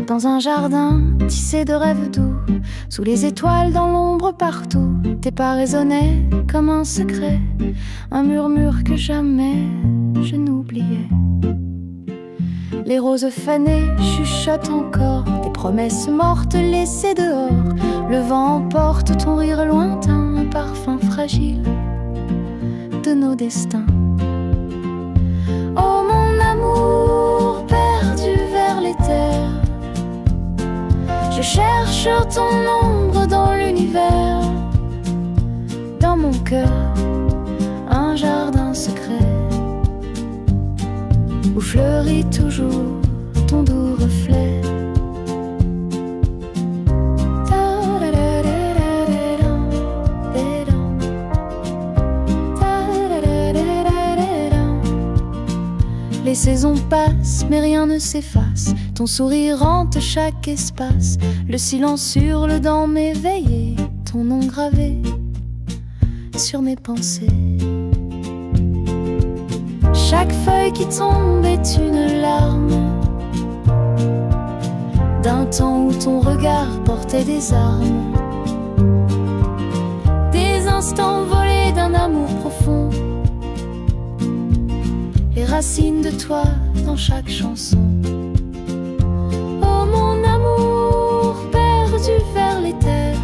Dans un jardin tissé de rêves doux, sous les étoiles, dans l'ombre partout, tes pas résonnaient comme un secret, un murmure que jamais je n'oubliais. Les roses fanées chuchotent encore des promesses mortes laissées dehors. Le vent emporte ton rire lointain, un parfum fragile de nos destins. Oh mon amour perdu vers les terres, je cherche ton ombre dans l'univers. Dans mon cœur, un jardin secret où fleurit toujours ton doux reflet. Les saisons passent, mais rien ne s'efface. Ton sourire hante chaque espace. Le silence hurle dans mes veillées. Ton nom gravé sur mes pensées. Chaque feuille qui tombe est une larme d'un temps où ton regard portait des armes. Des instants volés d'un amour profond. Les racines de toi dans chaque chanson. Oh mon amour perdu vers les terres,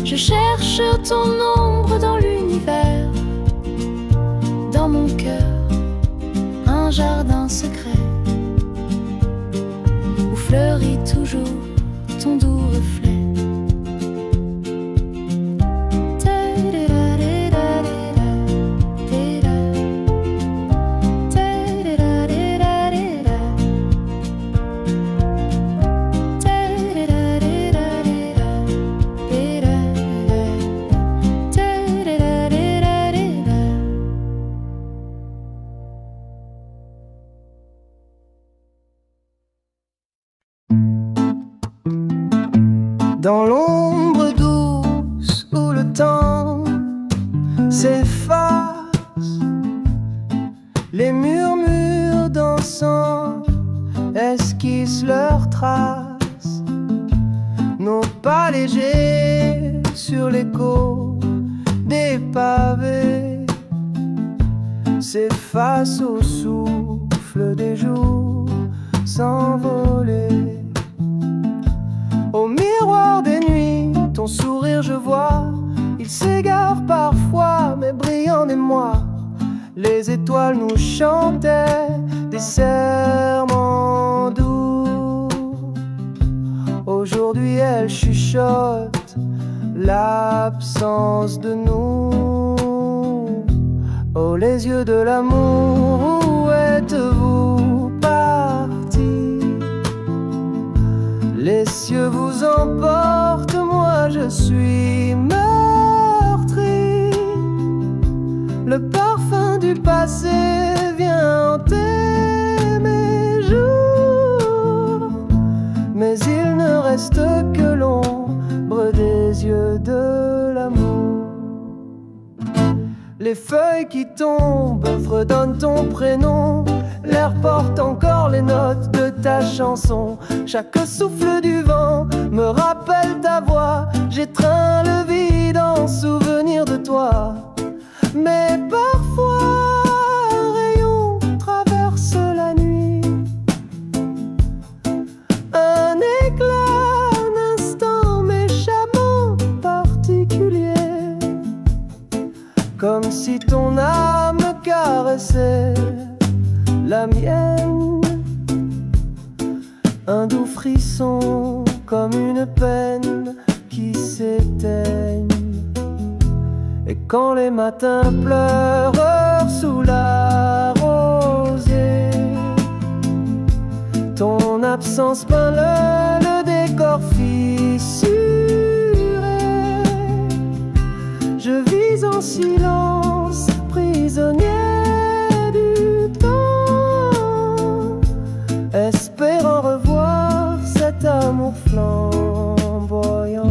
je cherche ton ombre dans l'univers. Dans mon cœur, un jardin secret où fleurit toujours ton doux reflet. Dans l'ombre douce où le temps s'efface, les murmures dansants esquissent leurs traces. Nos pas légers sur l'écho des pavés s'effacent au souffle des jours s'envoler. Au miroir des nuits, ton sourire je vois, il s'égare parfois, mais brillant d'émoi. Les étoiles nous chantaient des serments doux. Aujourd'hui elles chuchotent l'absence de nous. Oh les yeux de l'amour, où êtes-vous partis? Les cieux vous emportent, moi je suis meurtri. Le parfum du passé vient hanter mes jours, mais il ne reste que l'ombre des yeux de l'amour. Les feuilles qui tombent fredonnent ton prénom. L'air porte encore les notes de ta chanson. Chaque souffle du vent me rappelle ta voix. J'étreins le vide en souvenir de toi. Mais parfois un rayon traverse la nuit, un éclat, un instant méchamment particulier, comme si ton âme caressait la mienne. Un doux frisson comme une peine qui s'éteigne. Et quand les matins pleurent sous la rosier, ton absence peint le décor fissuré. Je vis en silence, prisonnier du temps, espérant revoir cet amour flamboyant.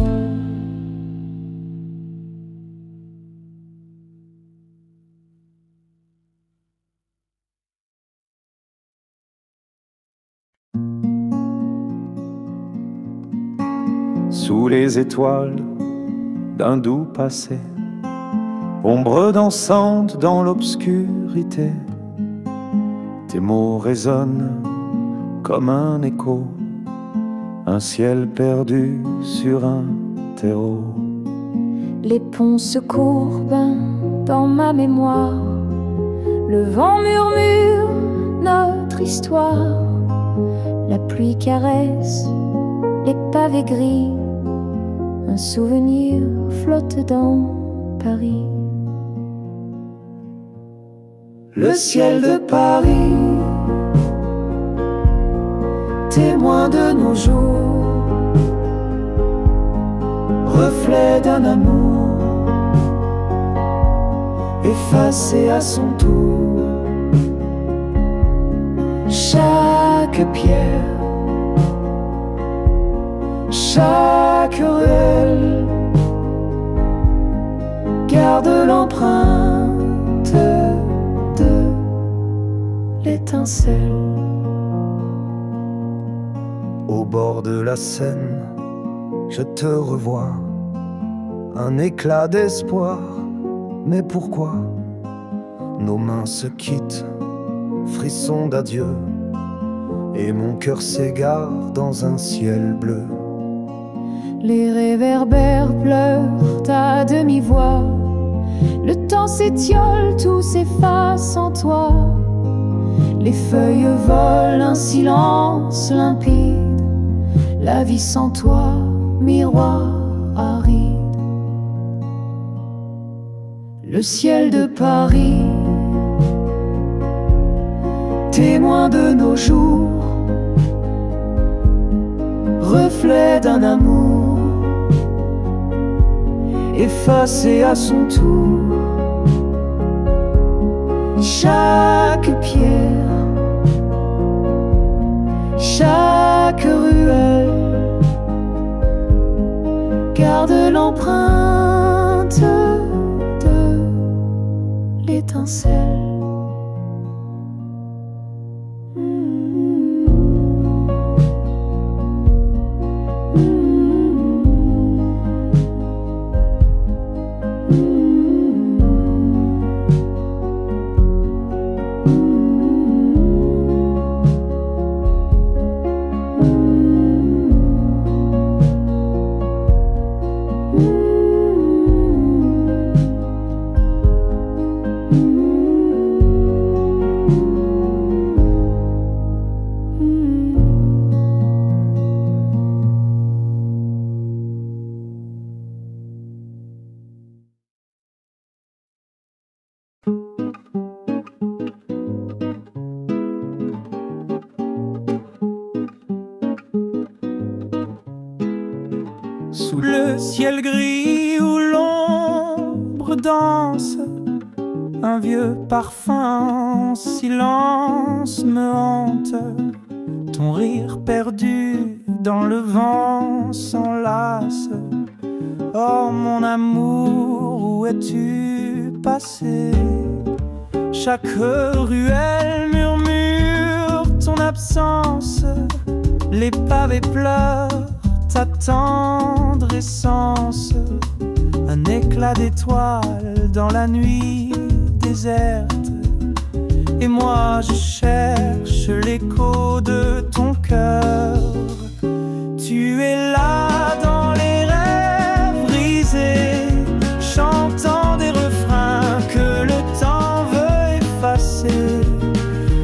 sous les étoiles d'un doux passé, ombre dansante dans l'obscurité. Tes mots résonnent comme un écho, un ciel perdu sur un terreau. Les ponts se courbent dans ma mémoire, le vent murmure notre histoire. La pluie caresse les pavés gris, un souvenir flotte dans Paris. Le ciel de Paris, témoin de nos jours, reflet d'un amour effacé à son tour. Chaque pierre, chaque ruelle garde l'empreinte de l'étincelle. Au bord de la Seine, je te revois, un éclat d'espoir. Mais pourquoi nos mains se quittent, frisson d'adieu, et mon cœur s'égare dans un ciel bleu. Les réverbères pleurent à demi-voix, le temps s'étiole, tout s'efface en toi. Les feuilles volent, un silence limpide, la vie sans toi, miroir aride. Le ciel de Paris, témoin de nos jours, reflet d'un amour effacé à son tour. Chaque pierre, chaque ruelle garde l'empreinte de l'étincelle. Sous le ciel gris où l'ombre danse, un vieux parfum en silence me hante. Ton rire perdu dans le vent s'enlace. Oh mon amour, où es-tu passé? Chaque ruelle murmure ton absence. Les pavés pleurent ta tendre essence. Un éclat d'étoiles dans la nuit déserte. Et moi je cherche l'écho de ton cœur. Tu es là dans les rêves brisés, chantant des refrains que le temps veut effacer.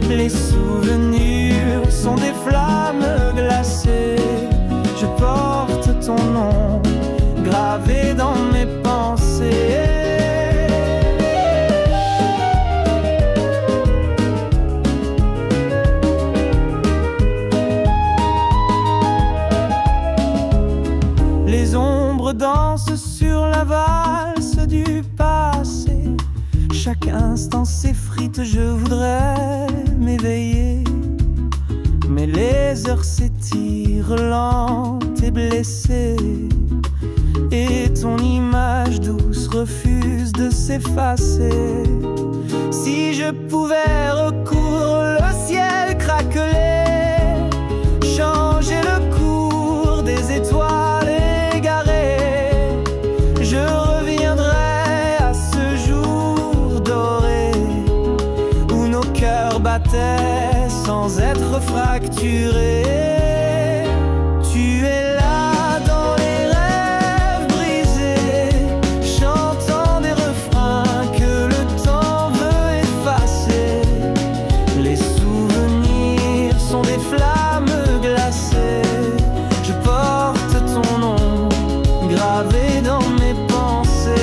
Les souvenirs sont des flammes glacées. Je porte ton nom gravé dans mes pensées. Les ombres dansent sur la valse du passé. Chaque instant s'effrite, je voudrais m'éveiller. Mais les heures s'étirent lentes et blessées. Et ton image douce refuse de s'effacer. Si je pouvais recoudre le ciel craquelé, changer le cours des étoiles et je reviendrai à ce jour doré où nos cœurs battaient sans être fracturés. Tu es là dans les rêves brisés, chantant des refrains que le temps veut effacer. Les souvenirs sont des flammes glacées. Je porte ton nom gravé dans mes pensées.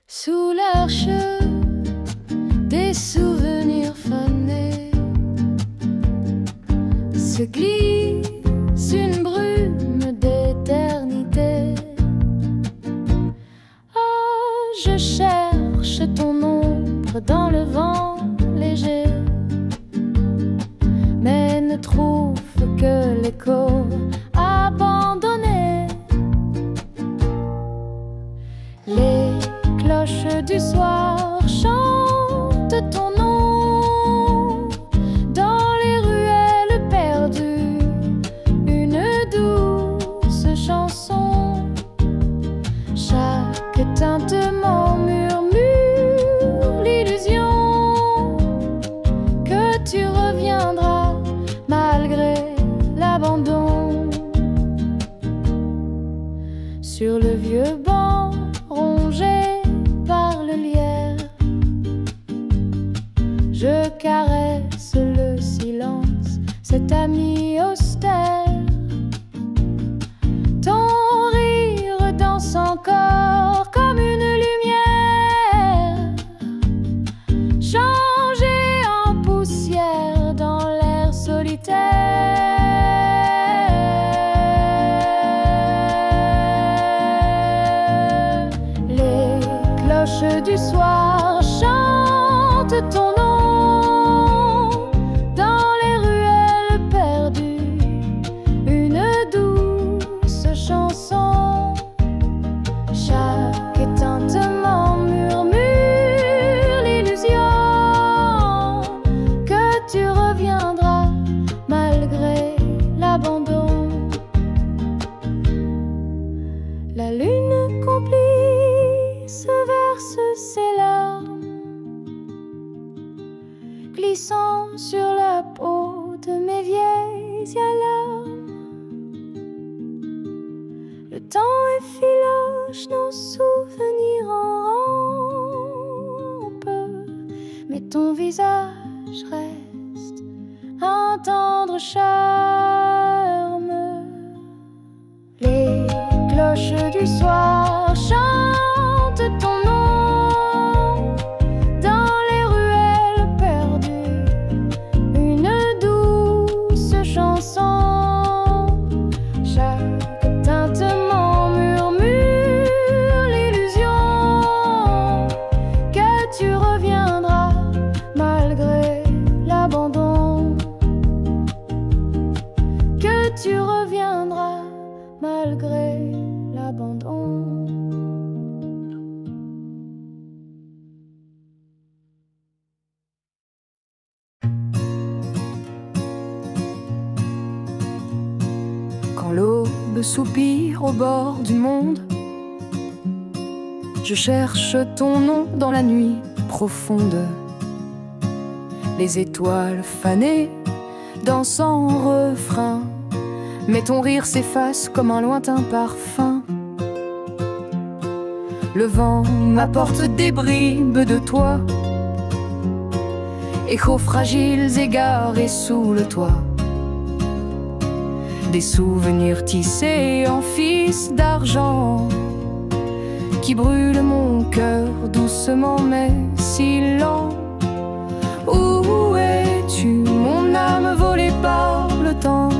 Sous l'arche des souvenirs fanés se glisse une brume d'éternité. Oh, je cherche ton ombre dans le vent léger, mais ne trouve que l'écho abandonné. Les cloches du soir chantent ton nom dans les ruelles perdues, une douce chanson. Chaque tintement murmure l'illusion que tu reviendras malgré l'abandon. Sur le vieux banc rongé par le lierre, je caresse le silence, cet ami austère. Ton rire danse encore comme une lumière, changée en poussière dans l'air solitaire. Du soir chante ton nom dans les ruelles perdues, une douce chanson. Chaque tintement murmure l'illusion que tu reviendras malgré l'abandon. La lune complice verse ses larmes, glissant sur la peau de mes vieilles alarmes. Le temps effiloche nos souvenirs en rampe, mais ton visage reste un tendre charme. Les cloches du soir chantent ton nom dans les ruelles perdues, une douce chanson. Chaque tintement murmure l'illusion que tu reviendras malgré l'abandon, que tu reviendras malgré l'abandon. Quand l'aube soupire au bord du monde, je cherche ton nom dans la nuit profonde. Les étoiles fanées dansent en refrain, mais ton rire s'efface comme un lointain parfum. Le vent m'apporte des bribes de toi, échos fragiles égarés sous le toit. Des souvenirs tissés en fils d'argent qui brûlent mon cœur doucement mais si lent. Où es-tu, mon âme volée par le temps?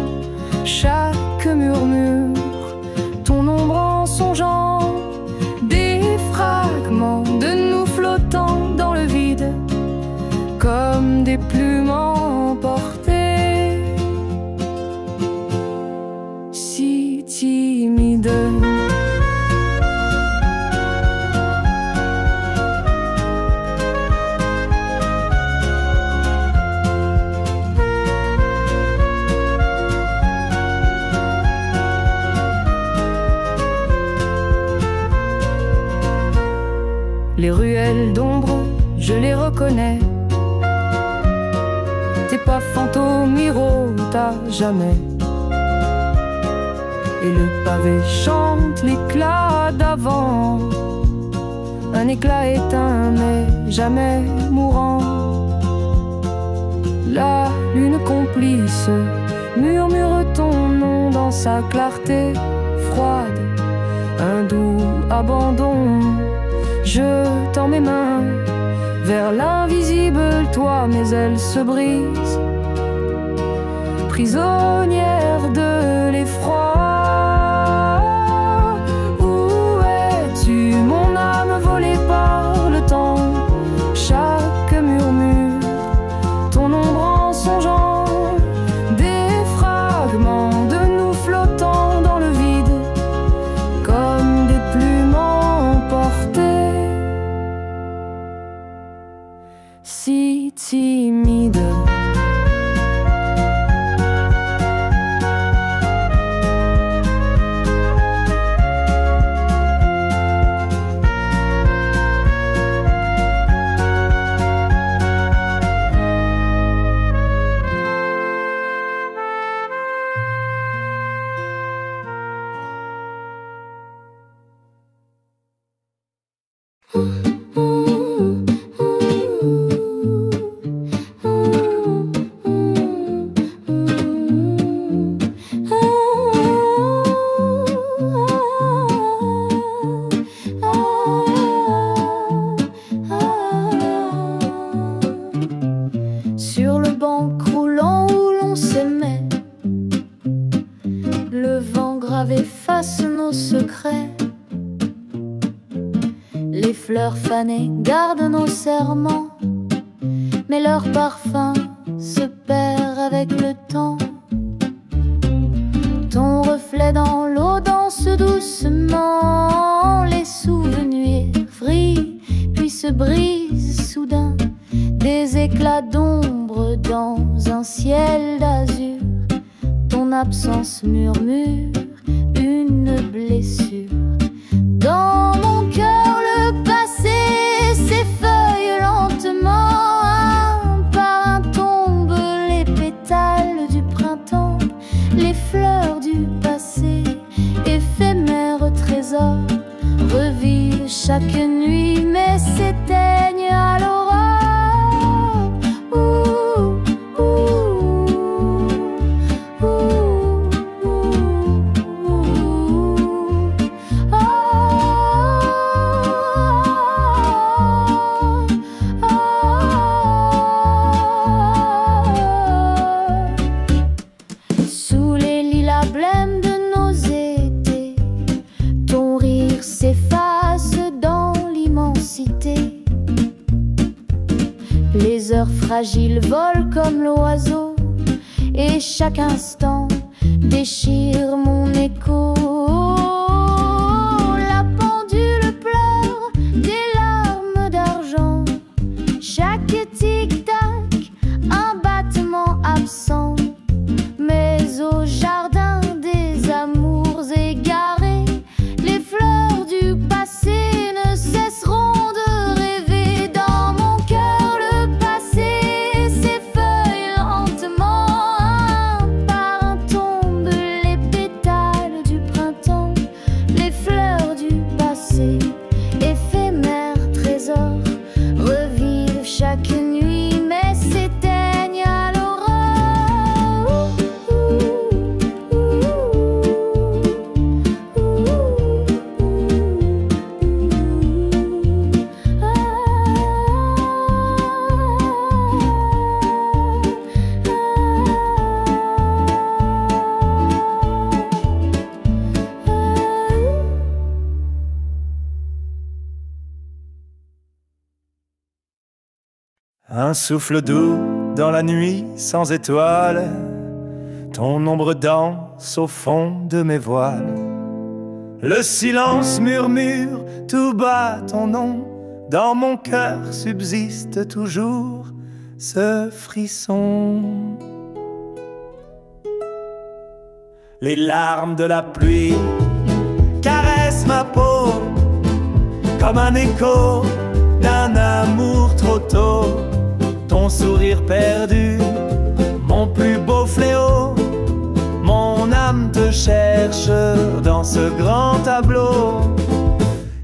Chaque murmure, ton ombre en songeant, Les ruelles d'ombre, je les reconnais. T'es pas fantôme, t'as jamais. Et le pavé chante l'éclat d'avant, un éclat éteint mais jamais mourant. La lune complice murmure ton nom dans sa clarté froide, un doux abandon. Je tends mes mains vers l'invisible toit, mais elle se brise, prisonnière de l'effroi. Où es-tu, mon âme volée par le temps? Chaque murmure, ton ombre en songeant, des fragments de nous flottant dans le vide, comme des plumes emportées, si timides. Sur le banc croulant où l'on s'aimait, le vent grave efface nos secrets. Les fleurs fanées gardent nos serments, mais leur parfum se perd avec le temps. Ton reflet dans l'eau danse doucement, les souvenirs vrillent puis se brisent soudain. Des éclats d'ombre dans un ciel d'azur, ton absence murmure une blessure. Dans mon cœur le passé s'effeuille lentement, un par un tombent les pétales du printemps. Les fleurs du passé, éphémères trésors, revivent chaque nuit mais s'éteignent à l'aurore. Les heures fragiles volent comme l'oiseau, et chaque instant déchire mon écho. La pendule pleure des larmes d'argent, chaque tic-tac un battement absent. Mais au jardin des amours égarés, les fleurs du passé ne cesseront de rêver. Dans mon cœur le passé s'effeuille lentement, un par un tombent les pétales du printemps. Les fleurs du passé, éphémères trésors, revivent chaque nuit mais s'éteignent à l'aurore. Un souffle doux dans la nuit sans étoiles, ton ombre danse au fond de mes voiles. Le silence murmure tout bas ton nom, dans mon cœur subsiste toujours ce frisson. Les larmes de la pluie caressent ma peau comme un écho d'un amour trop tôt, ton sourire perdu, mon plus beau fléau. Mon âme te cherche dans ce grand tableau.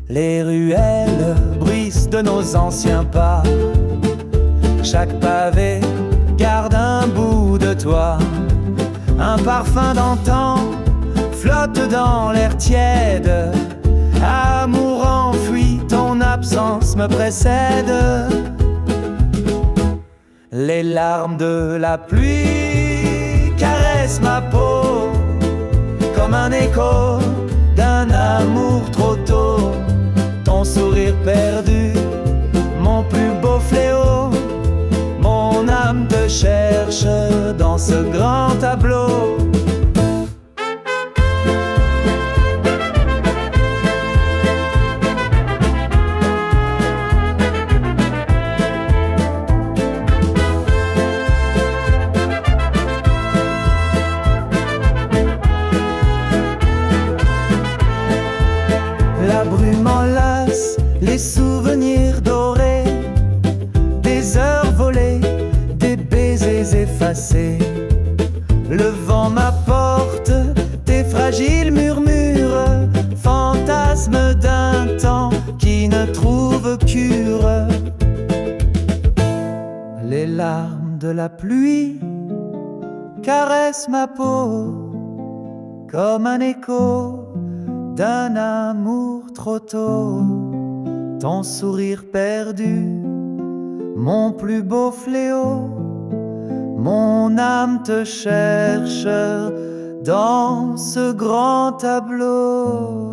Les ruelles bruissent de nos anciens pas, chaque pavé garde un bout de toi. Un parfum d'antan flotte dans l'air tiède. Amour enfoui, ton absence me précède. Les larmes de la pluie caressent ma peau, comme un écho d'un amour trop tôt. Ton sourire perdu, mon plus beau fléau. Mon âme te cherche dans ce grand tableau. La brume enlace les souvenirs dorés, des heures volées, des baisers effacés. Le vent m'apporte tes fragiles murmures, fantasmes d'un temps qui ne trouve cure. Les larmes de la pluie caressent ma peau, comme un écho d'un amour trop tôt. Ton sourire perdu, mon plus beau fléau. Mon âme te cherche dans ce grand tableau.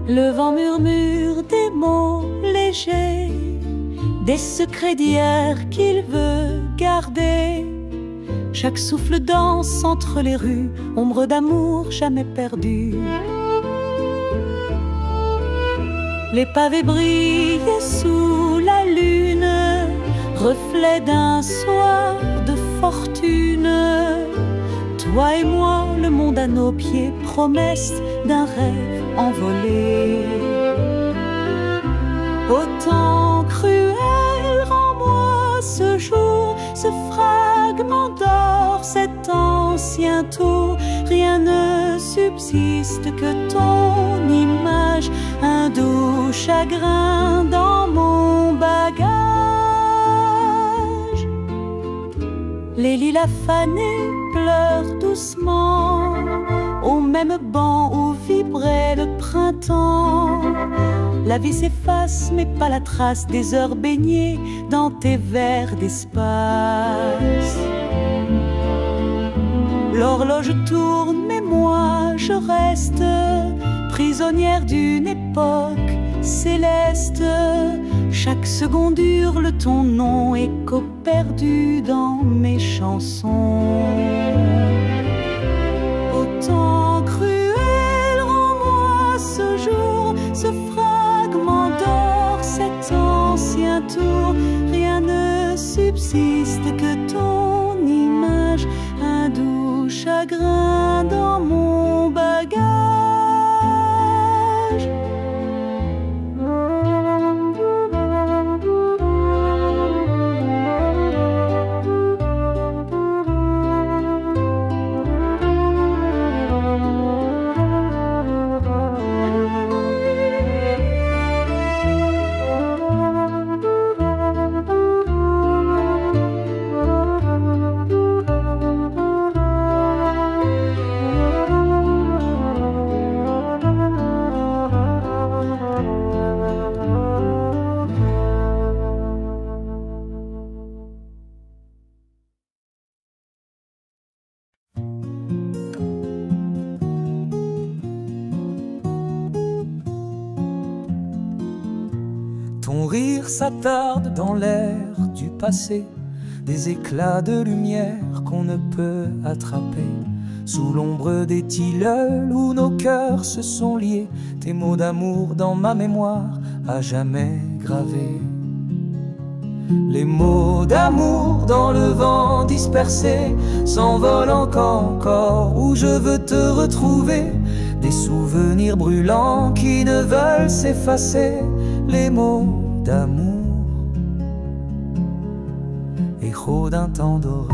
Le vent murmure des mots légers, des secrets d'hier qu'il veut garder. Chaque souffle danse entre les rues, ombre d'amour jamais perdue. Les pavés brillent sous la lune, reflet d'un soir de fortune. Toi et moi, le monde à nos pieds, promesse d'un rêve envolé. Autant cruel, rends-moi ce jour, ce fragment d'or, cet ancien tour. Rien ne subsiste que ton image, un doux chagrin dans mon bagage. Les lilas fanés pleurent doucement au même banc où vibrait le printemps. La vie s'efface, mais pas la trace des heures baignées dans tes vers d'espace. L'horloge tourne, mais moi je reste prisonnière d'une époque céleste. Chaque seconde hurle ton nom, écho perdu dans mes chansons. Autant cruel, rends-moi ce jour, ce fragment d'or, cet ancien tour. Rien ne subsiste que ton image, un doux chagrin dans mon bagage. Ton rire s'attarde dans l'air du passé, des éclats de lumière qu'on ne peut attraper. Sous l'ombre des tilleuls où nos cœurs se sont liés, tes mots d'amour dans ma mémoire à jamais gravés. Les mots d'amour dans le vent dispersés s'envolent encore où je veux te retrouver. Des souvenirs brûlants qui ne veulent s'effacer. Les mots d'amour, écho d'un temps doré.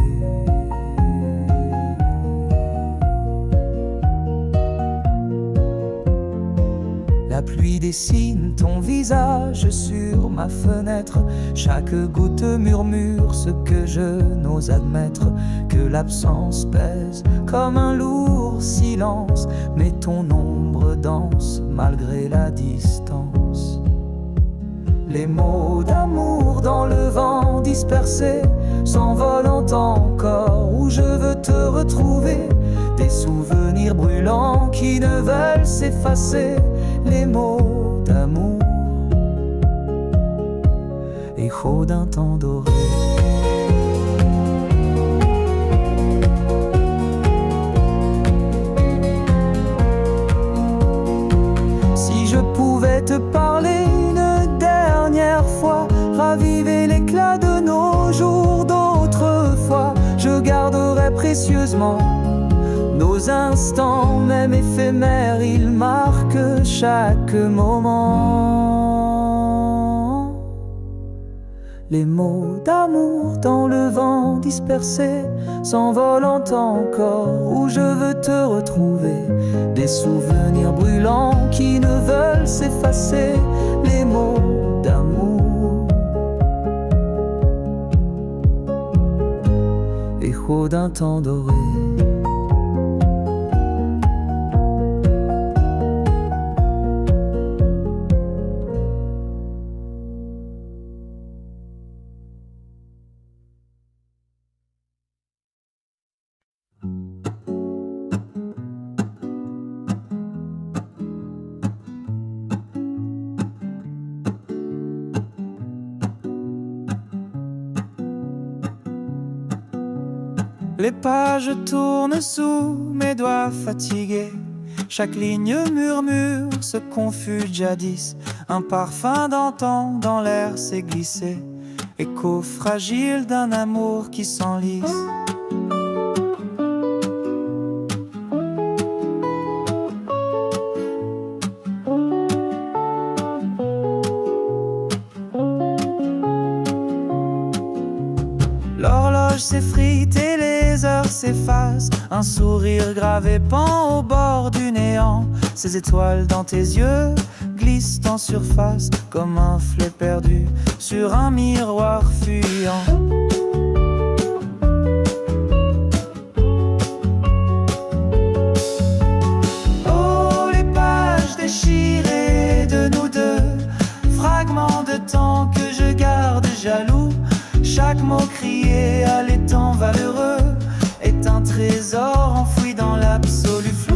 La pluie dessine ton visage sur ma fenêtre. Chaque goutte murmure ce que je n'ose admettre. Que l'absence pèse comme un lourd silence. Mais ton ombre danse malgré la distance. Les mots d'amour dans le vent dispersés s'envolent encore où je veux te retrouver. Des souvenirs brûlants qui ne veulent s'effacer. Les mots d'amour, écho d'un temps doré. Si je pouvais te parler une dernière fois, raviver l'éclat de nos jours d'autrefois, je garderais précieusement nos instants, même éphémères, ils marquent chaque moment. Les mots d'amour dans le vent dispersé s'envolent encore où je veux te retrouver. Des souvenirs brûlants qui ne veulent s'effacer. Les mots d'amour, écho d'un temps doré. Les pages tournent sous mes doigts fatigués. Chaque ligne murmure ce qu'on fut jadis. Un parfum d'antan dans l'air s'est glissé. Écho fragile d'un amour qui s'enlise. L'horloge s'effrite et les heures s'effacent. Un sourire gravé pend au bord du néant. Ces étoiles dans tes yeux glissent en surface comme un fleuve perdu sur un miroir fuyant. Oh, les pages déchirées de nous deux, fragments de temps que je garde jaloux. Chaque mot crié à l'étang valeureux est un trésor enfoui dans l'absolu flou.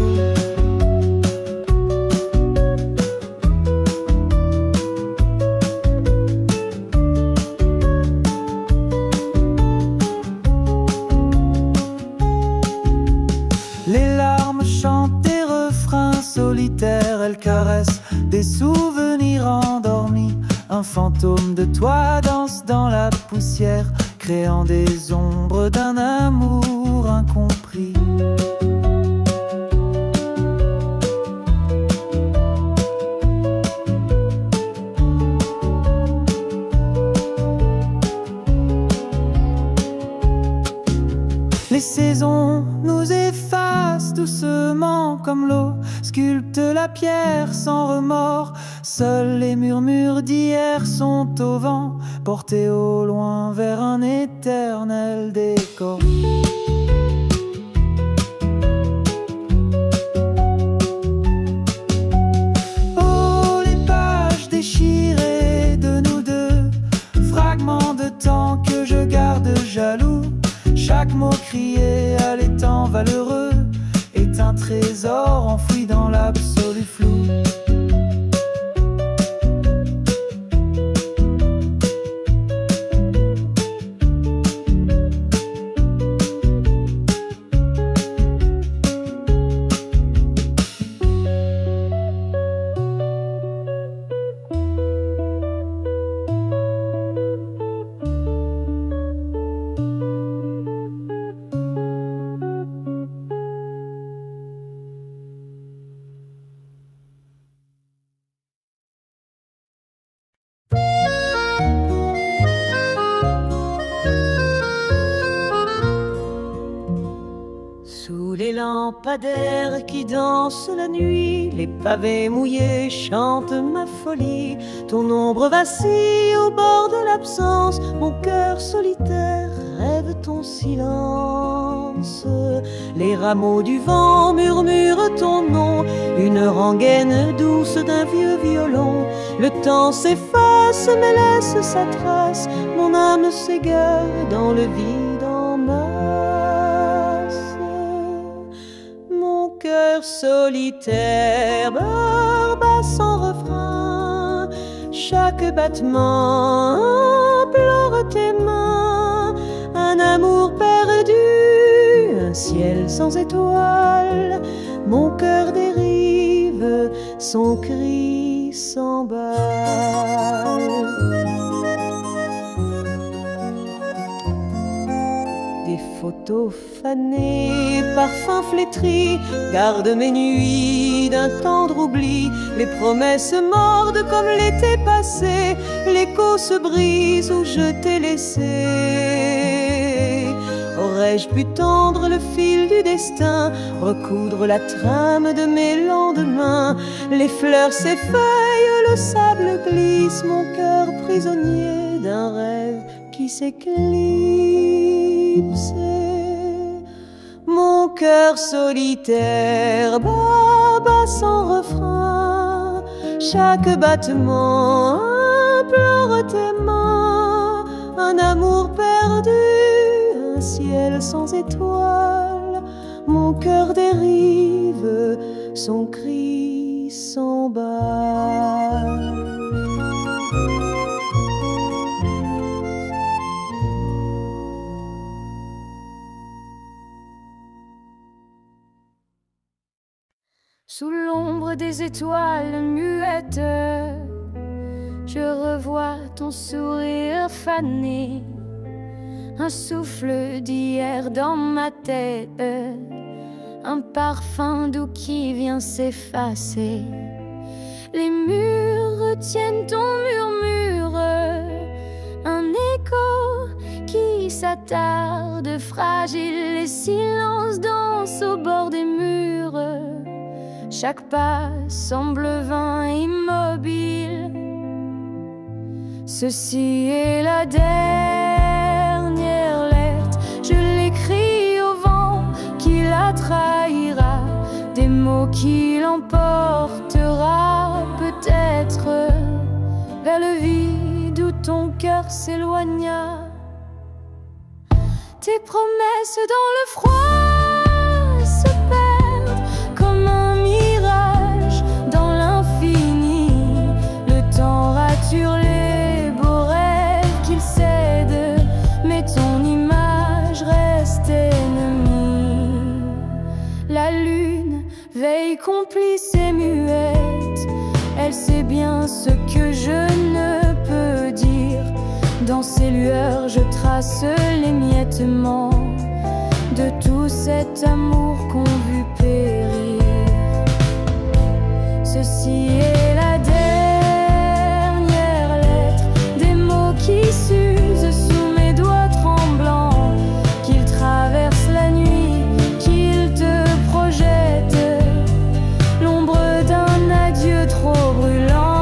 Les larmes chantent des refrains solitaires, elles caressent des souvenirs endormis. Un fantôme de toi danse dans la poussière, créant des ombres d'un amour incompris. Les saisons nous effacent doucement comme l'eau sculpte la pierre sans remords. Seuls les murmures d'hier sont au vent, portés au loin vers un éternel décor. Oh, les pages déchirées de nous deux, fragments de temps que je garde jaloux. Chaque mot crié à l'étang valeureux est un trésor enfoui dans l'absolu flou. lampadaires qui dansent la nuit, les pavés mouillés chantent ma folie. Ton ombre vacille au bord de l'absence, mon cœur solitaire rêve ton silence. Les rameaux du vent murmurent ton nom, une rengaine douce d'un vieux violon. Le temps s'efface mais laisse sa trace, mon âme s'égare dans le vide en masse. Mon cœur solitaire barbe sans refrain, chaque battement implore tes mains. Un amour perdu, un ciel sans étoiles, mon cœur dérive, son cri s'emballe. Des photos fanées, parfums flétris, gardent mes nuits d'un tendre oubli. Les promesses mordent comme l'été passé, l'écho se brise où je t'ai laissé. Aurais-je pu tendre le fil du destin, recoudre la trame de mes lendemains? Les fleurs s'effeuillent, le sable glisse, mon cœur prisonnier d'un rêve qui s'éclipse. Mon cœur solitaire bat sans refrain, chaque battement implore tes mains. Un amour perdu, un ciel sans étoiles, mon cœur dérive, son cri s'emballe. Sous l'ombre des étoiles muettes, je revois ton sourire fané, un souffle d'hier dans ma tête, un parfum doux qui vient s'effacer. Les murs retiennent ton murmure, un écho qui s'attarde fragile. Les silences dansent au bord des murs, chaque pas semble vain, immobile. Ceci est la dernière lettre, je l'écris au vent qui la trahira, des mots qui l'emportera peut-être vers le vide où ton cœur s'éloigna. Tes promesses dans le froid se perdent comme un mirage dans l'infini. Le temps rature les beaux rêves qu'il cède, mais ton image reste ennemie. La lune veille complice et muette, elle sait bien ce que je ne peux dire. Dans ces lueurs je trace l'émiettement de tout cet amour qu'on vu périr. Ceci est la dernière lettre, des mots qui s'usent sous mes doigts tremblants, qu'ils traversent la nuit, qu'ils te projettent l'ombre d'un adieu trop brûlant.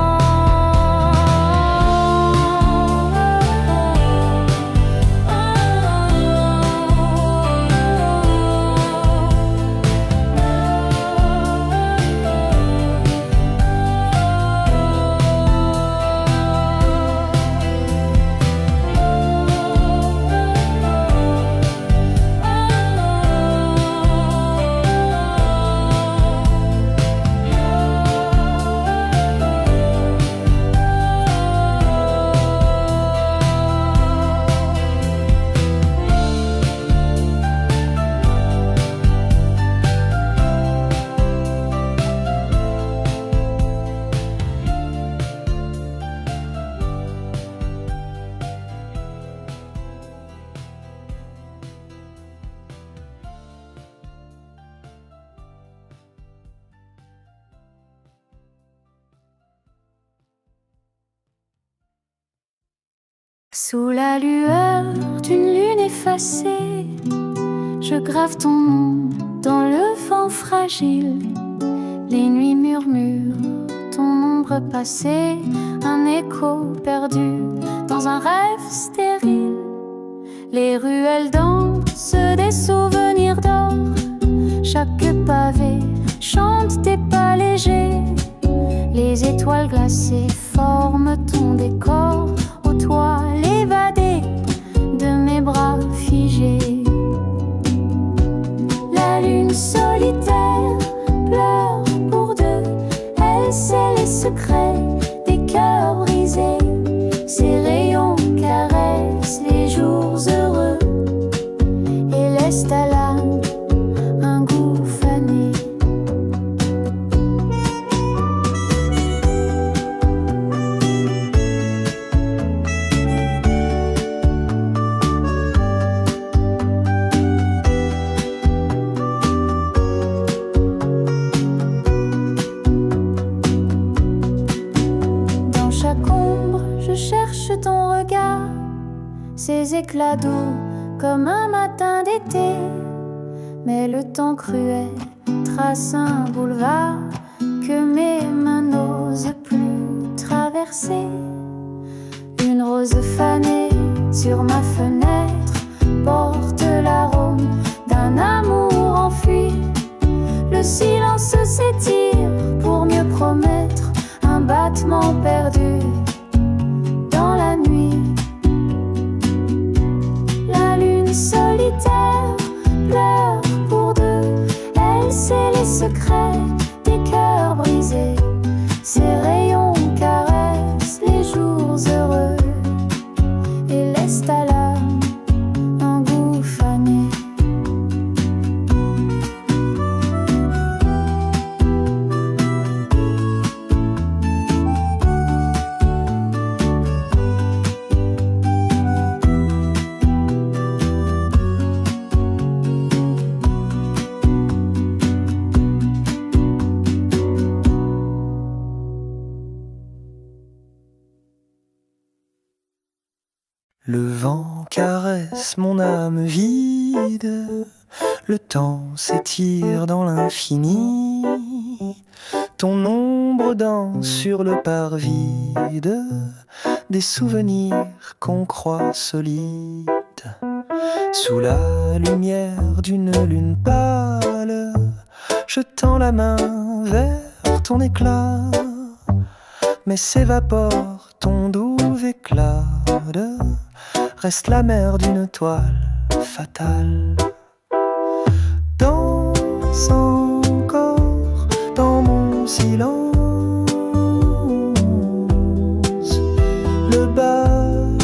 Sous la lueur d'une lune effacée, je grave ton nom dans le vent fragile. Les nuits murmurent ton ombre passée, un écho perdu dans un rêve stérile. Les ruelles dansent des souvenirs d'or, chaque pavé chante des pas légers. Les étoiles glacées forment ton décor, ô toi l'évadé de mes bras figés. La lune solitaire pleure pour deux, elle sait les secrets des cœurs brisés. Ses rayons caressent les jours heureux et laissent à l'âme un goût fané. Dans chaque ombre, je cherche ton regard, ces éclats d'eau comme un matin d'été. Mais le temps cruel trace un boulevard que mes mains n'osent plus traverser. Une rose fanée sur ma fenêtre porte l'arôme d'un amour enfui. Le silence s'étire pour mieux promettre un battement perdu dans la nuit. La lune solitaire pleure pour deux, elle sait les secrets des cœurs brisés. Ses rayons caressent les jours heureux et laissent à l'âme un goût fané. Le vent caresse mon âme vide, le temps s'étire dans l'infini. Ton ombre danse sur le parvis des souvenirs qu'on croit solides. Sous la lumière d'une lune pâle, je tends la main vers ton éclat, mais s'évapore ton doux éclat. Reste la mer d'une toile fatale. Danse encore dans mon silence le bal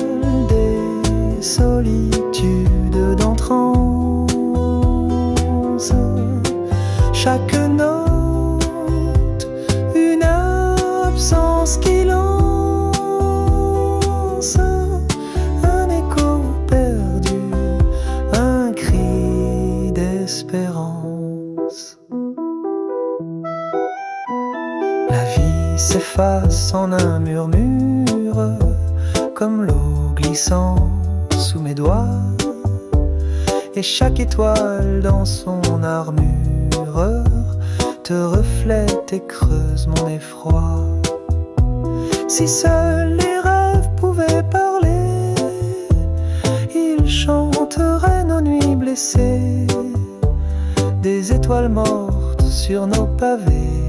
des solitudes d'entrance. Chaque note, une absence qui lance un écho perdu, un cri d'espérance. La vie s'efface en un murmure, comme l'eau glissant sous mes doigts, et chaque étoile dans son armure te reflète et creuse mon effroi. Si seuls les rêves pouvaient parler, ils chanteraient nos nuits blessées, des étoiles mortes sur nos pavés,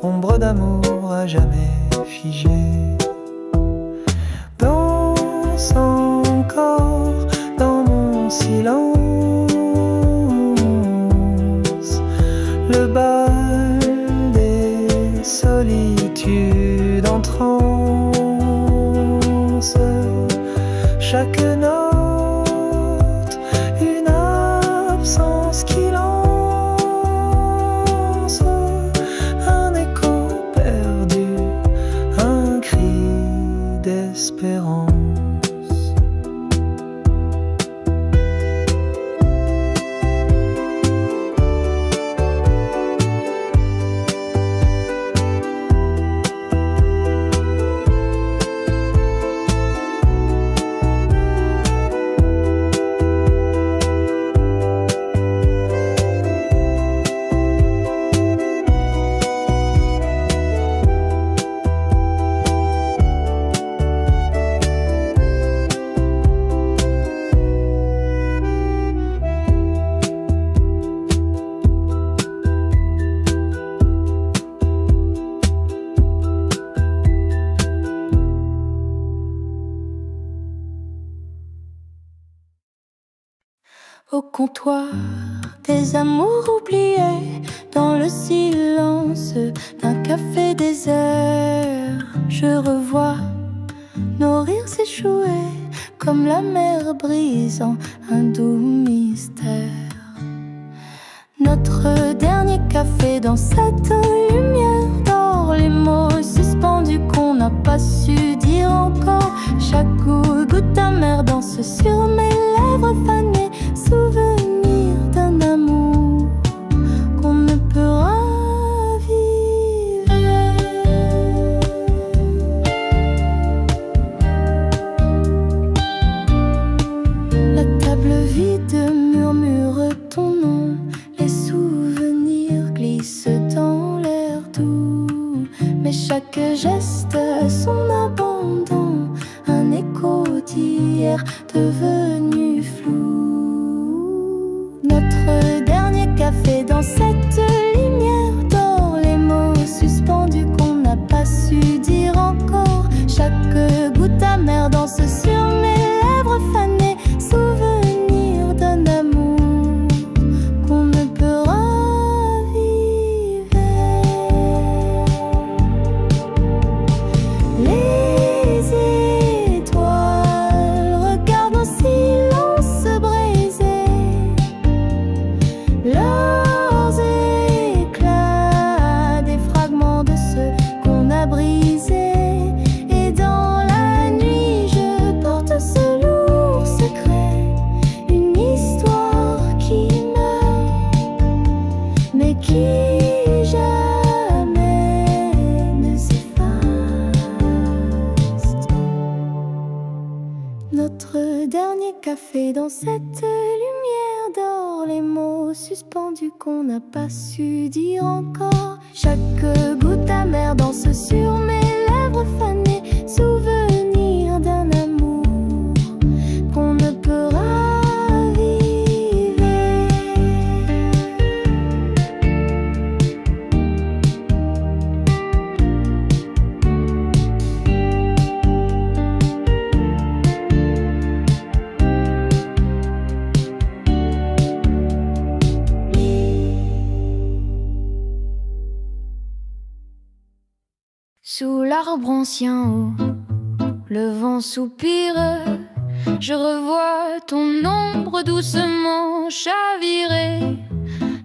ombre d'amour à jamais figée. Danse encore dans mon silence le bal des solitudes en transe. Chaque note, une absence qui lance un écho perdu, un cri d'espérance. comptoir, des amours oubliés dans le silence d'un café désert. Je revois nos rires s'échouer comme la mer brisant un doux mystère. Notre dernier café dans cette lumière d'or, les mots suspendus qu'on n'a pas su dire encore. Chaque goutte amère danse sur mes lèvres fanées, souvenir d'un amour qu'on ne peut ravivre. La table vide murmure ton nom, les souvenirs glissent dans l'air doux, mais chaque geste son abandon, un écho d'hier devenu flou. Notre dernier café dans cette lumière d'or, les mots suspendus qu'on n'a pas su dire encore. Chaque goutte amère danse sur mes lèvres fanées, souvenir d'un amour qu'on ne peut raviver. Les étoiles regardent nos silences brisés, leurs éclats, des fragments de ce qu'on a brisé. Et dans la nuit, je porte ce lourd secret, une histoire qui meurt, mais qui jamais ne s'efface. Notre dernier café dans cette lumière d'or, les mots suspendus qu'on n'a pas su dire encore. Chaque goutte amère danse sur mes lèvres fanées, souvenir d'un amour qu'on ne peut raviver. Sous l'arbre ancien haut, le vent soupire. Je revois ton ombre doucement chavirer.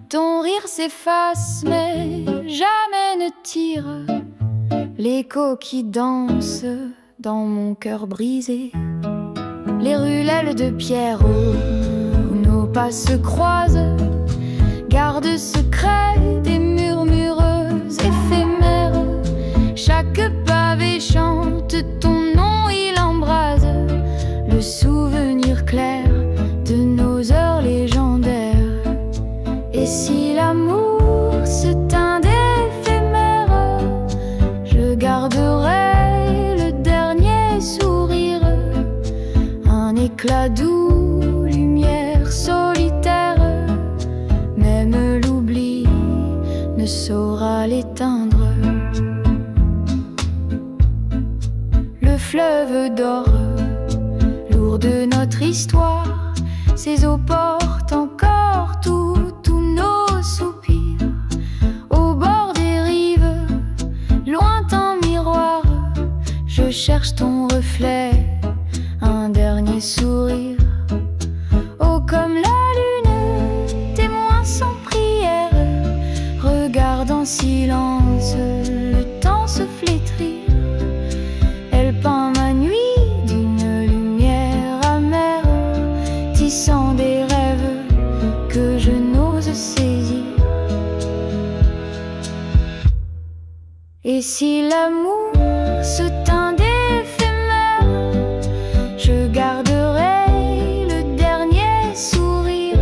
Ton rire s'efface mais jamais ne tire l'écho qui danse dans mon cœur brisé. Les ruelles de pierre où nos pas se croisent, garde secret des murmureuses éphémères. Chaque pavé chante ton nom, il embrase le souvenir clair de nos heures légendaires. Et si l'amour se teint d'éphémère, je garderai le dernier sourire, un éclat doux, lumière solitaire. Même l'oubli ne saura l'éteindre. Le fleuve d'or, lourd de notre histoire, ses eaux portent encore tous nos soupirs. Au bord des rives, lointain miroir, je cherche ton reflet, un dernier sourire. Oh, comme la lune, témoin sans prière, regarde en silence le temps se flétrir. Elle peint ma nuit d'une lumière amère, tissant des rêves que je n'ose saisir. Et si l'amour se teint d'éphémère, je garderai le dernier sourire,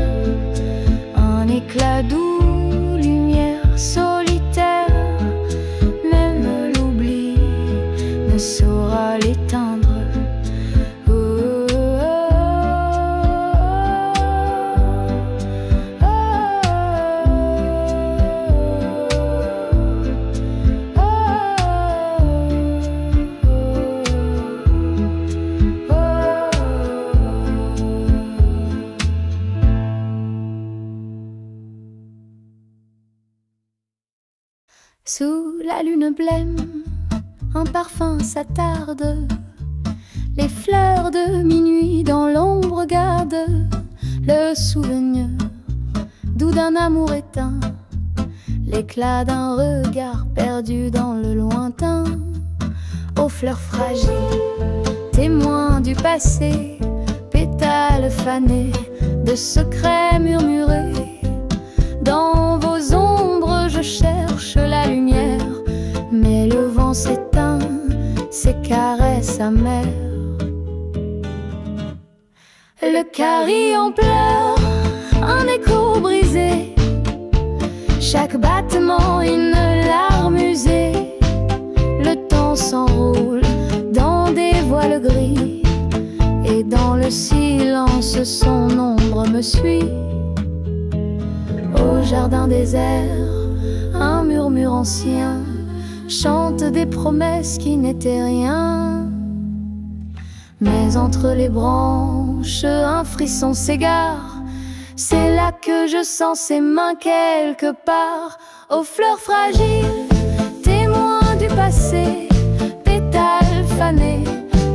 un éclat doux, lumière solitaire. Même l'oubli ne saura l'éteindre. Oh, oh, oh, oh, oh, oh. Sous la lune blême, un parfum s'attarde. Les fleurs de minuit dans l'ombre gardent le souvenir doux d'un amour éteint, l'éclat d'un regard perdu dans le lointain. Aux fleurs fragiles, témoins du passé, pétales fanés de secrets murmurés. Dans vos ombres je cherche la lumière, mais le vent s'éteint, ses caresses amères. Le carillon pleure, un écho brisé, chaque battement une larme usée. Le temps s'enroule dans des voiles gris, et dans le silence son ombre me suit. Au jardin désert, un murmure ancien chante des promesses qui n'étaient rien. Mais entre les branches, un frisson s'égare. C'est là que je sens ses mains quelque part. Aux fleurs fragiles, témoins du passé, pétales fanés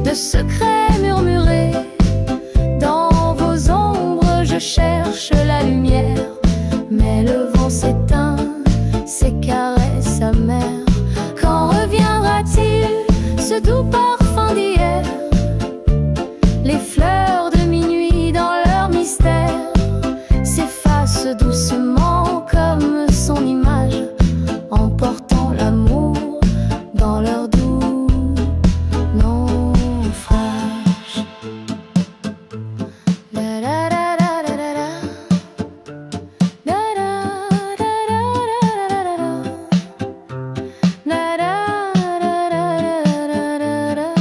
de secrets murmurés. Dans vos ombres, je cherche la lumière, mais le vent s'éteint, ses caresses amères. Quand reviendra-t-il ce doux parfum d'hier? Les fleurs de minuit dans leur mystère s'effacent doucement comme son image, emportant l'amour dans leur doux naufrage. Da da da da da da da. Da da da da da da. Da da da da da da.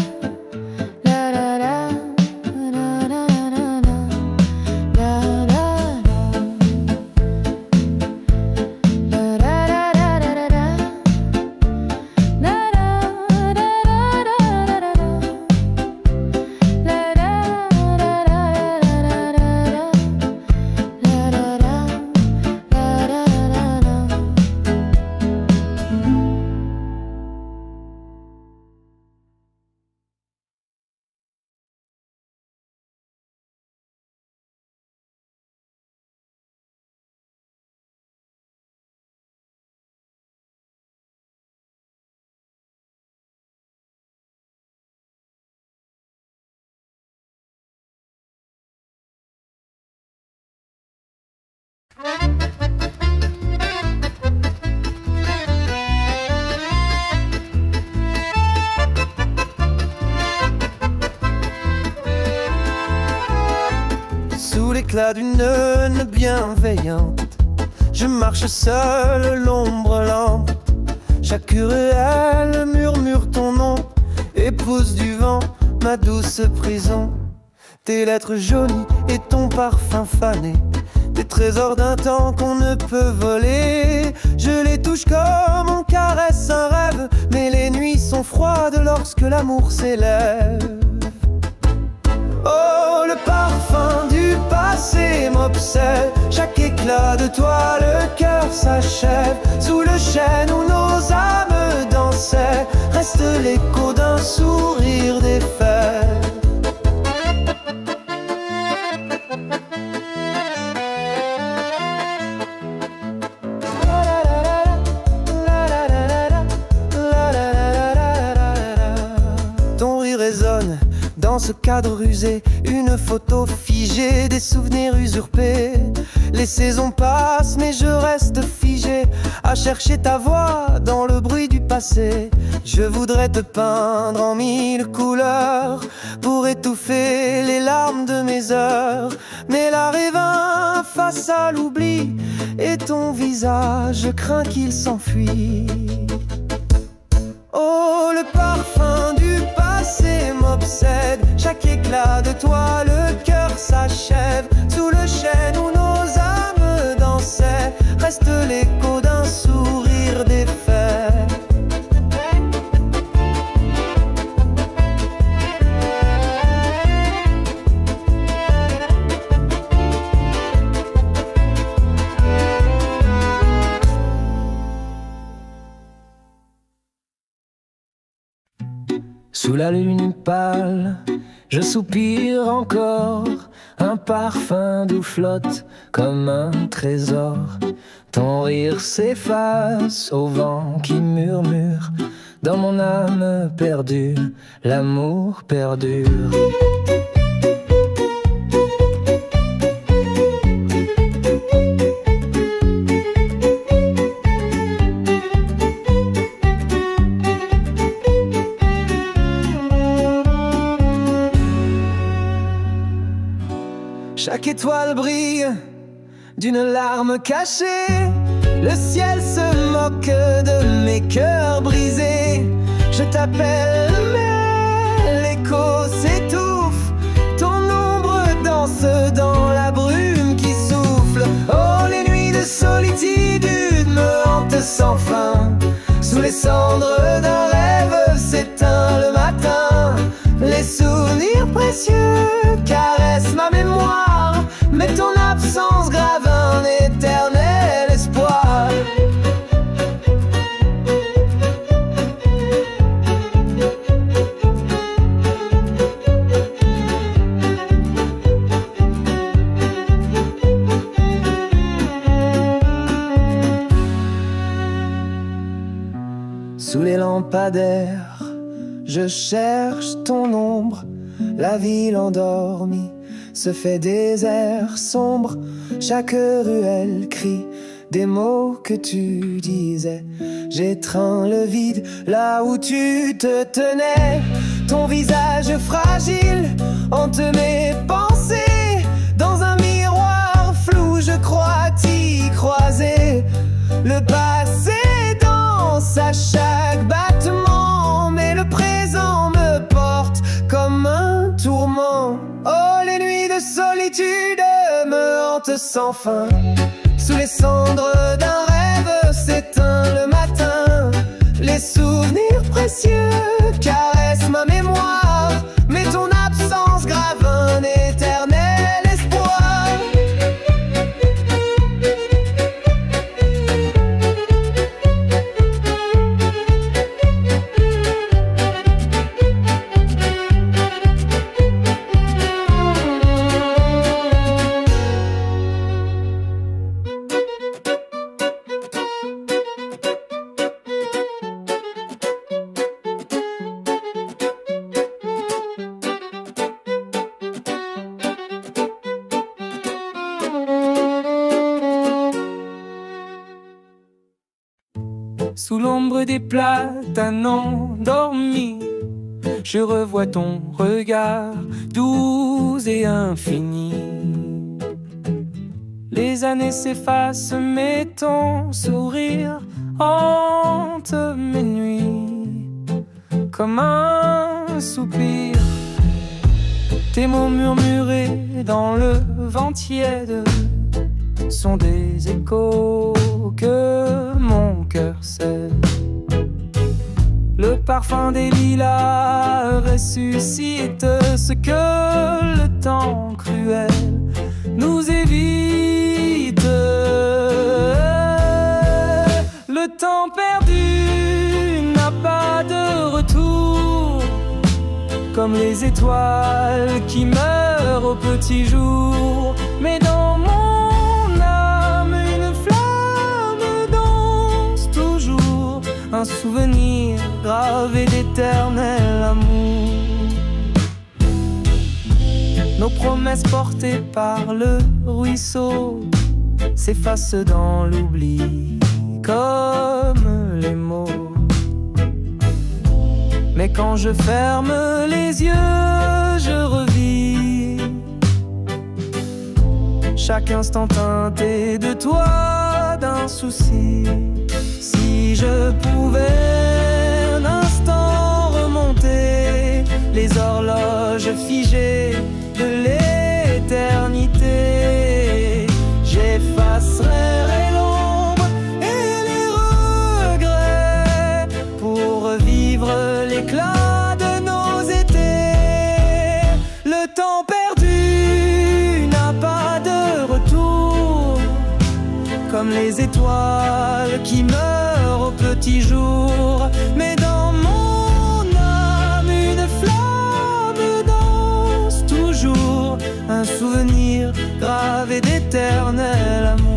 Sous l'éclat d'une lune bienveillante, je marche seul, l'ombre lente. Chaque ruelle murmure ton nom, épouse du vent, ma douce prison. Tes lettres jaunies et ton parfum fané, des trésors d'un temps qu'on ne peut voler. Je les touche comme on caresse un rêve, mais les nuits sont froides lorsque l'amour s'élève. Oh, le parfum du passé m'obsède, chaque éclat de toi, le cœur s'achève. Sous le chêne où nos âmes dansaient, reste l'écho d'un sourire défait. Ton rire résonne dans ce cadre rusé, une photo figée, des souvenirs usurpés. Les saisons passent mais je reste figé à chercher ta voix dans le bruit du passé. Je voudrais te peindre en mille couleurs pour étouffer les larmes de mes heures, mais l'art est vain face à l'oubli, et ton visage, je crains qu'il s'enfuit. Oh, le parfum du passé m'obsède, chaque éclat de toi, le cœur s'achève. Sous le chêne où nos âmes dansaient, reste l'écho d'un sourire défait. Sous la lune pâle, je soupire encore. Un parfum doux flotte comme un trésor. Ton rire s'efface au vent qui murmure. Dans mon âme perdue, l'amour perdure. Chaque étoile brille d'une larme cachée. Le ciel se moque de mes cœurs brisés. Je t'appelle mais l'écho s'étouffe. Ton ombre danse dans la brume qui souffle. Oh, les nuits de solitude me hantent sans fin. Sous les cendres d'un rêve s'éteint le matin. Les souvenirs précieux caressent ma mémoire. Mais ton absence grave un éternel espoir. Sous les lampadaires, je cherche ton ombre. La ville endormie se fait désert sombre. Chaque ruelle crie des mots que tu disais. J'étreins le vide là où tu te tenais. Ton visage fragile hante mes pensées. Dans un miroir flou je crois t'y croiser. Le passé danse à chaque battement, mais le présent me porte comme un tourment. Oh, les nuits de solitude me hantent sans fin. Sous les cendres d'un rêve s'éteint le matin. Les souvenirs précieux caressent ma mémoire. Mais ton absence grave un éternel espoir. Sous l'ombre des platanes endormis, je revois ton regard doux et infini. Les années s'effacent, mais ton sourire hante mes nuits comme un soupir. Tes mots murmurés dans le vent tiède sont des échos que mon cœur scelle. Le parfum des lilas ressuscite ce que le temps cruel nous évite. Le temps perdu n'a pas de retour, comme les étoiles qui meurent au petit jour. Mais dans mon âme, une flamme danse toujours, un souvenir gravé d'éternel amour. Nos promesses portées par le ruisseau s'effacent dans l'oubli comme les mots. Mais quand je ferme les yeux, je revis chaque instant teinté de toi, d'un souci. Si je pouvais un instant remonter les horloges figées de l'éternité, j'effacerais l'ombre et les regrets pour revivre l'éclat de nos étés. Le temps perdu n'a pas de retour, comme les étoiles qui meurent au petit jour. Mais dans mon âme, une souvenirs gravés d'éternel amour.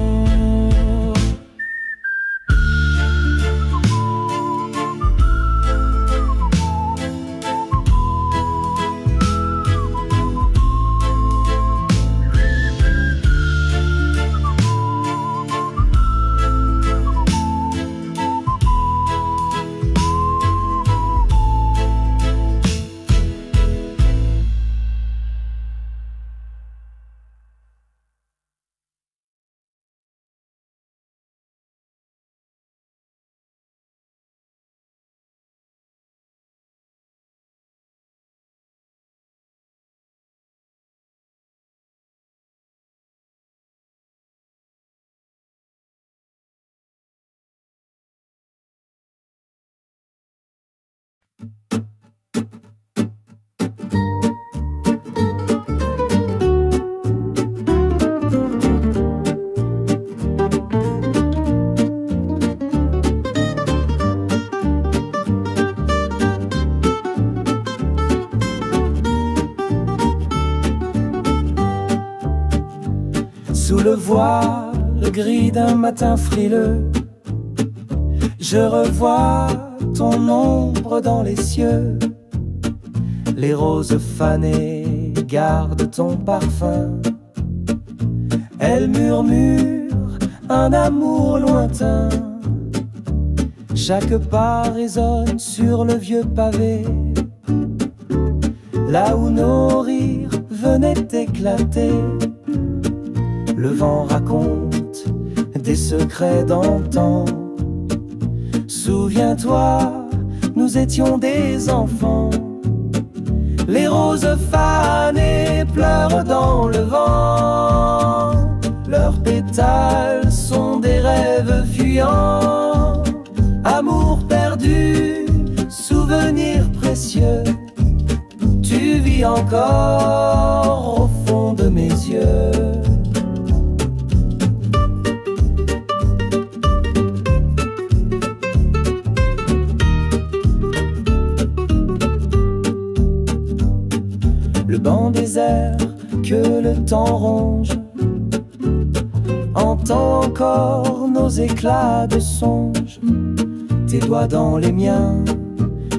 Sous le voile gris d'un matin frileux, je revois ton ombre dans les cieux. Les roses fanées gardent ton parfum. Elles murmurent un amour lointain. Chaque pas résonne sur le vieux pavé, là où nos rires venaient éclater. Le vent raconte des secrets d'antan. Souviens-toi, nous étions des enfants. Les roses fanées pleurent dans le vent. Leurs pétales sont des rêves fuyants. Amour perdu, souvenir précieux. Tu vis encore au fond de mes yeux. Le banc désert que le temps ronge entend encore nos éclats de songe. Tes doigts dans les miens,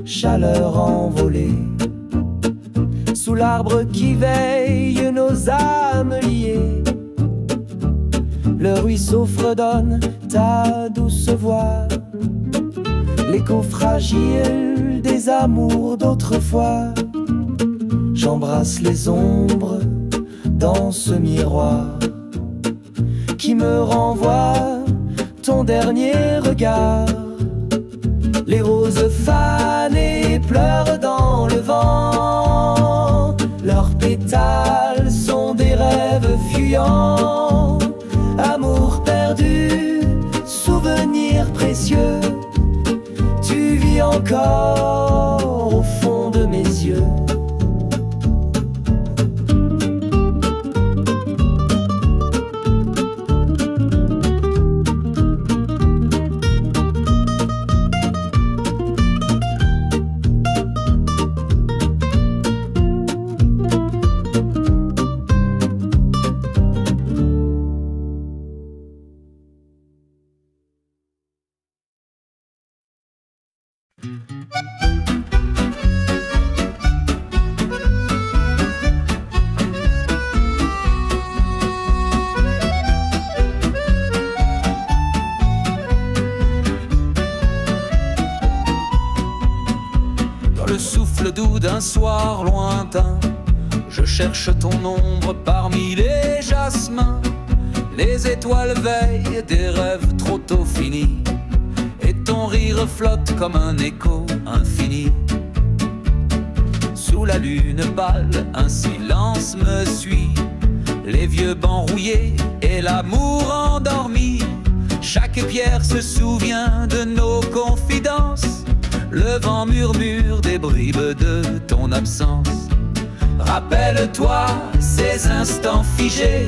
chaleur envolée. Sous l'arbre qui veille nos âmes liées, le ruisseau fredonne ta douce voix. L'écho fragile des amours d'autrefois. J'embrasse les ombres dans ce miroir qui me renvoie ton dernier regard. Les roses fanées pleurent dans le vent. Leurs pétales sont des rêves fuyants. Amour perdu, souvenir précieux. Tu vis encore au fond de mes yeux. Le souffle doux d'un soir lointain, je cherche ton ombre parmi les jasmins. Les étoiles veillent des rêves trop tôt finis, et ton rire flotte comme un écho infini. Sous la lune pâle, un silence me suit, les vieux bancs rouillés et l'amour endormi. Chaque pierre se souvient de nos confidences. Le vent murmure des bribes de ton absence. Rappelle-toi ces instants figés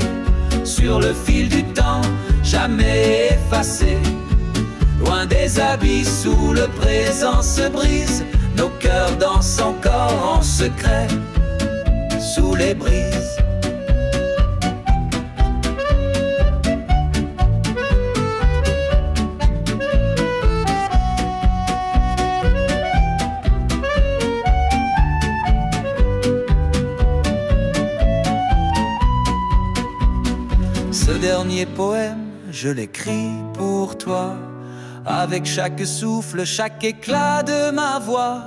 sur le fil du temps, jamais effacés. Loin des abysses où le présent se brise, nos cœurs dansent encore en secret sous les brises. dernier poème, je l'écris pour toi, avec chaque souffle, chaque éclat de ma voix.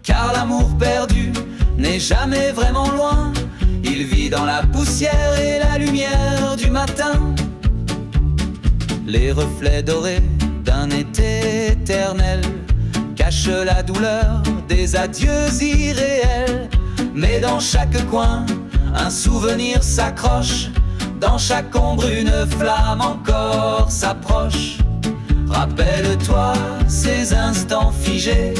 Car l'amour perdu n'est jamais vraiment loin, il vit dans la poussière et la lumière du matin. Les reflets dorés d'un été éternel cachent la douleur des adieux irréels. Mais dans chaque coin, un souvenir s'accroche, dans chaque ombre une flamme encore s'approche. Rappelle-toi ces instants figés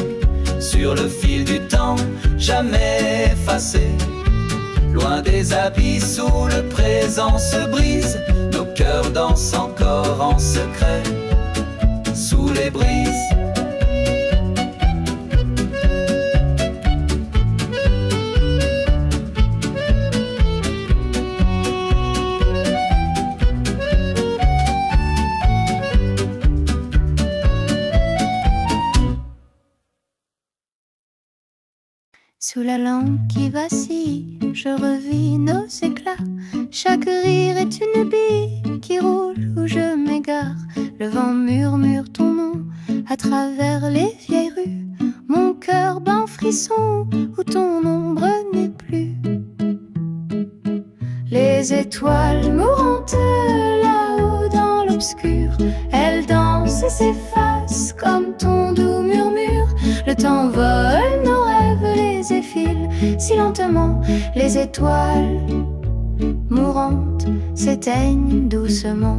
sur le fil du temps, jamais effacés. Loin des abysses où le présent se brise, nos cœurs dansent encore en secret sous les brises. Sous la lampe qui vacille, je revis nos éclats. Chaque rire est une bille qui roule où je m'égare. Le vent murmure ton nom à travers les vieilles rues. Mon cœur bat en frisson où ton ombre n'est plus. Les étoiles mourantes là-haut dans l'obscur, elles dansent et s'effacent comme ton doux murmure. Le temps vole nos rêves, les effilent si lentement. Les étoiles mourantes s'éteignent doucement.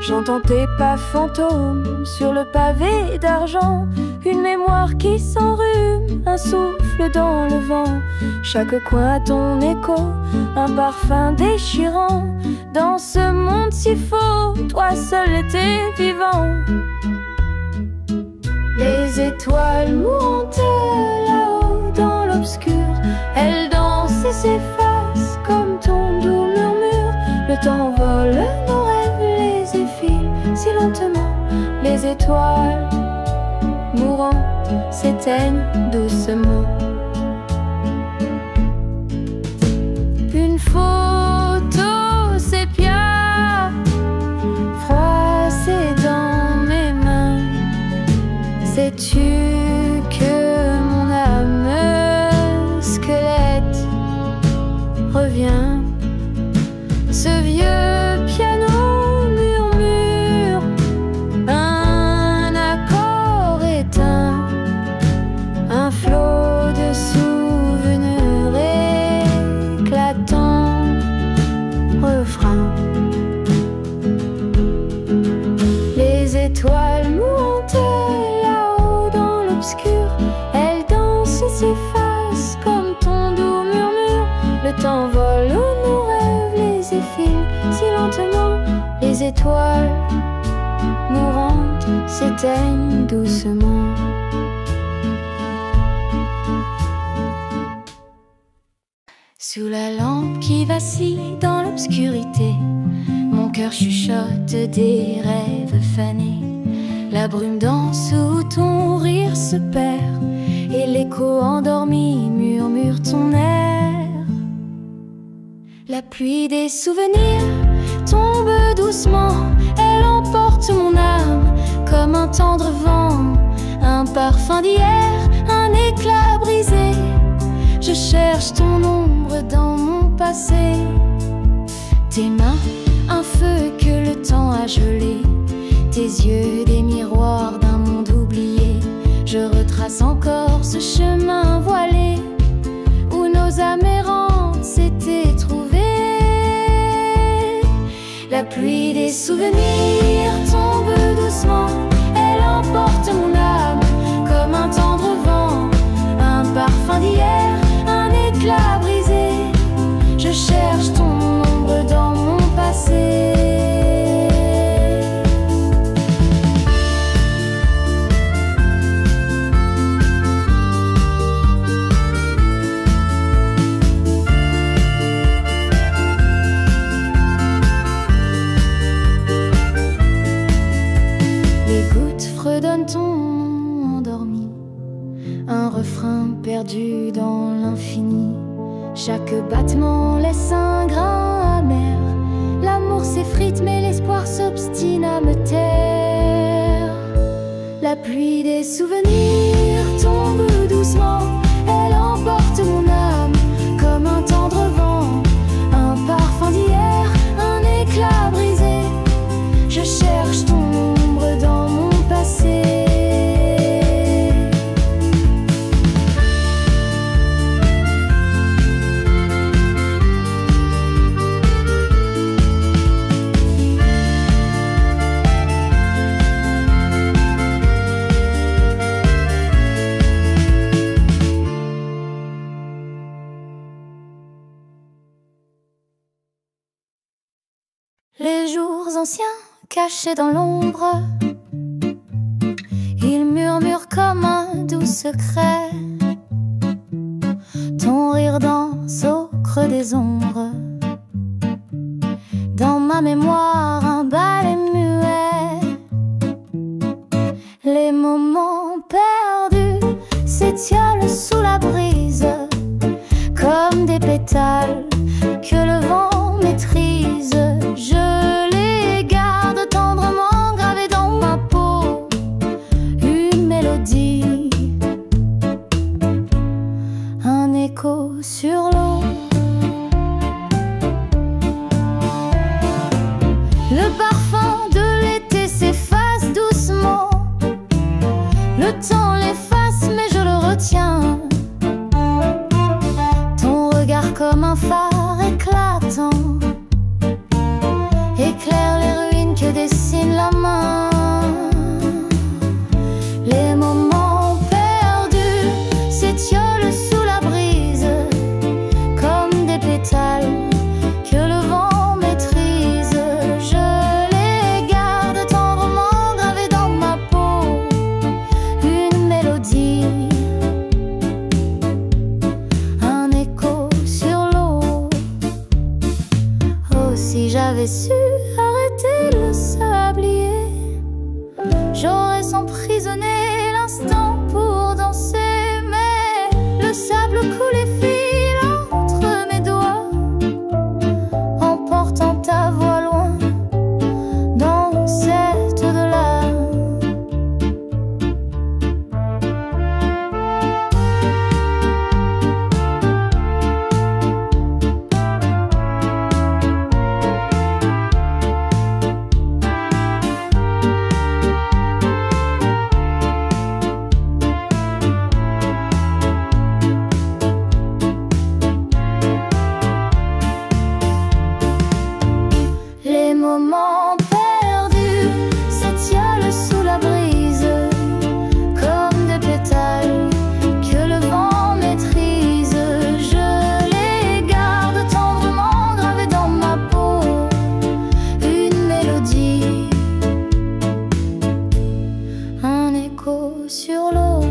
J'entends tes pas fantômes sur le pavé d'argent, une mémoire qui s'enrhume, un souffle dans le vent. Chaque coin a ton écho, un parfum déchirant. Dans ce monde si faux, toi seul étais vivant. Les étoiles mourantes là-haut dans l'obscur, elles dansent et s'effacent comme ton doux murmure. Le temps vole nos rêves, les effile si lentement. Les étoiles mourantes s'éteignent doucement. Une photo sépia froissée dans mes mains. Sais-tu que mon âme squelette revient? Ce vieux piano murmure un accord éteint, un flot de souvenirs éclatants, refrain. Les étoiles mourantes là-haut dans l'obscur, elles dansent et s'effacent comme ton doux murmure. Le temps vole où nos rêves les effilent si lentement. Les étoiles mourantes s'éteignent doucement. Sous la lampe qui vacille dans l'obscurité, mon cœur chuchote des rêves fanés. La brume danse où ton rire se perd, et l'écho endormi murmure ton air. La pluie des souvenirs tombe doucement, elle emporte mon âme comme un tendre vent. Un parfum d'hier, un éclat brisé, je cherche ton ombre dans mon passé. Tes mains, un feu que le temps a gelé, tes yeux, des miroirs d'un monde oublié. Je retrace encore ce chemin voilé où nos âmes errantes s'étaient trouvées. La pluie des souvenirs tombe doucement, elle emporte mon âme comme un tendre vent. Un parfum d'hier, un éclat brisé, je cherche ton ombre dans mon passé. Redonne ton nom endormi, un refrain perdu dans l'infini. Chaque battement laisse un grain amer. L'amour s'effrite mais l'espoir s'obstine à me taire. La pluie des souvenirs tombe doucement. Elle emporte mon âme comme un tendre vent. Un parfum d'hier, un éclat brisé. Je cherche ton ombre dans mon passé. Les jours anciens cachés dans l'ombre, ils murmurent comme un doux secret. Ton rire danse au creux des ombres. Dans ma mémoire, un ballet muet. Les moments perdus s'étiolent sous la brise, comme des pétales que le vent maîtrise. Je les garde tendrement gravés dans ma peau. Une mélodie, un écho sur l'eau. Le parfum de l'été s'efface doucement. Le temps l'efface mais je le retiens. Ton regard comme un phare éclatant éclaire les ruines que dessine la main. Les moments perdus s'étiolent sous la brise, comme des pétales que le vent maîtrise. Je les garde tendrement gravés dans ma peau. Une mélodie, un écho sur l'eau. Oh, si j'avais su arrêter le sablier, j'aurais emprisonné l'instant pour danser. Mais le sable coule et file entre mes doigts, emportant ta voix loin dans cet au-delà. Les moments perdus s'étiolent sous la brise, comme des pétales que le vent maîtrise. Je les garde tendrement gravés dans ma peau. Une mélodie, un écho sur l'eau.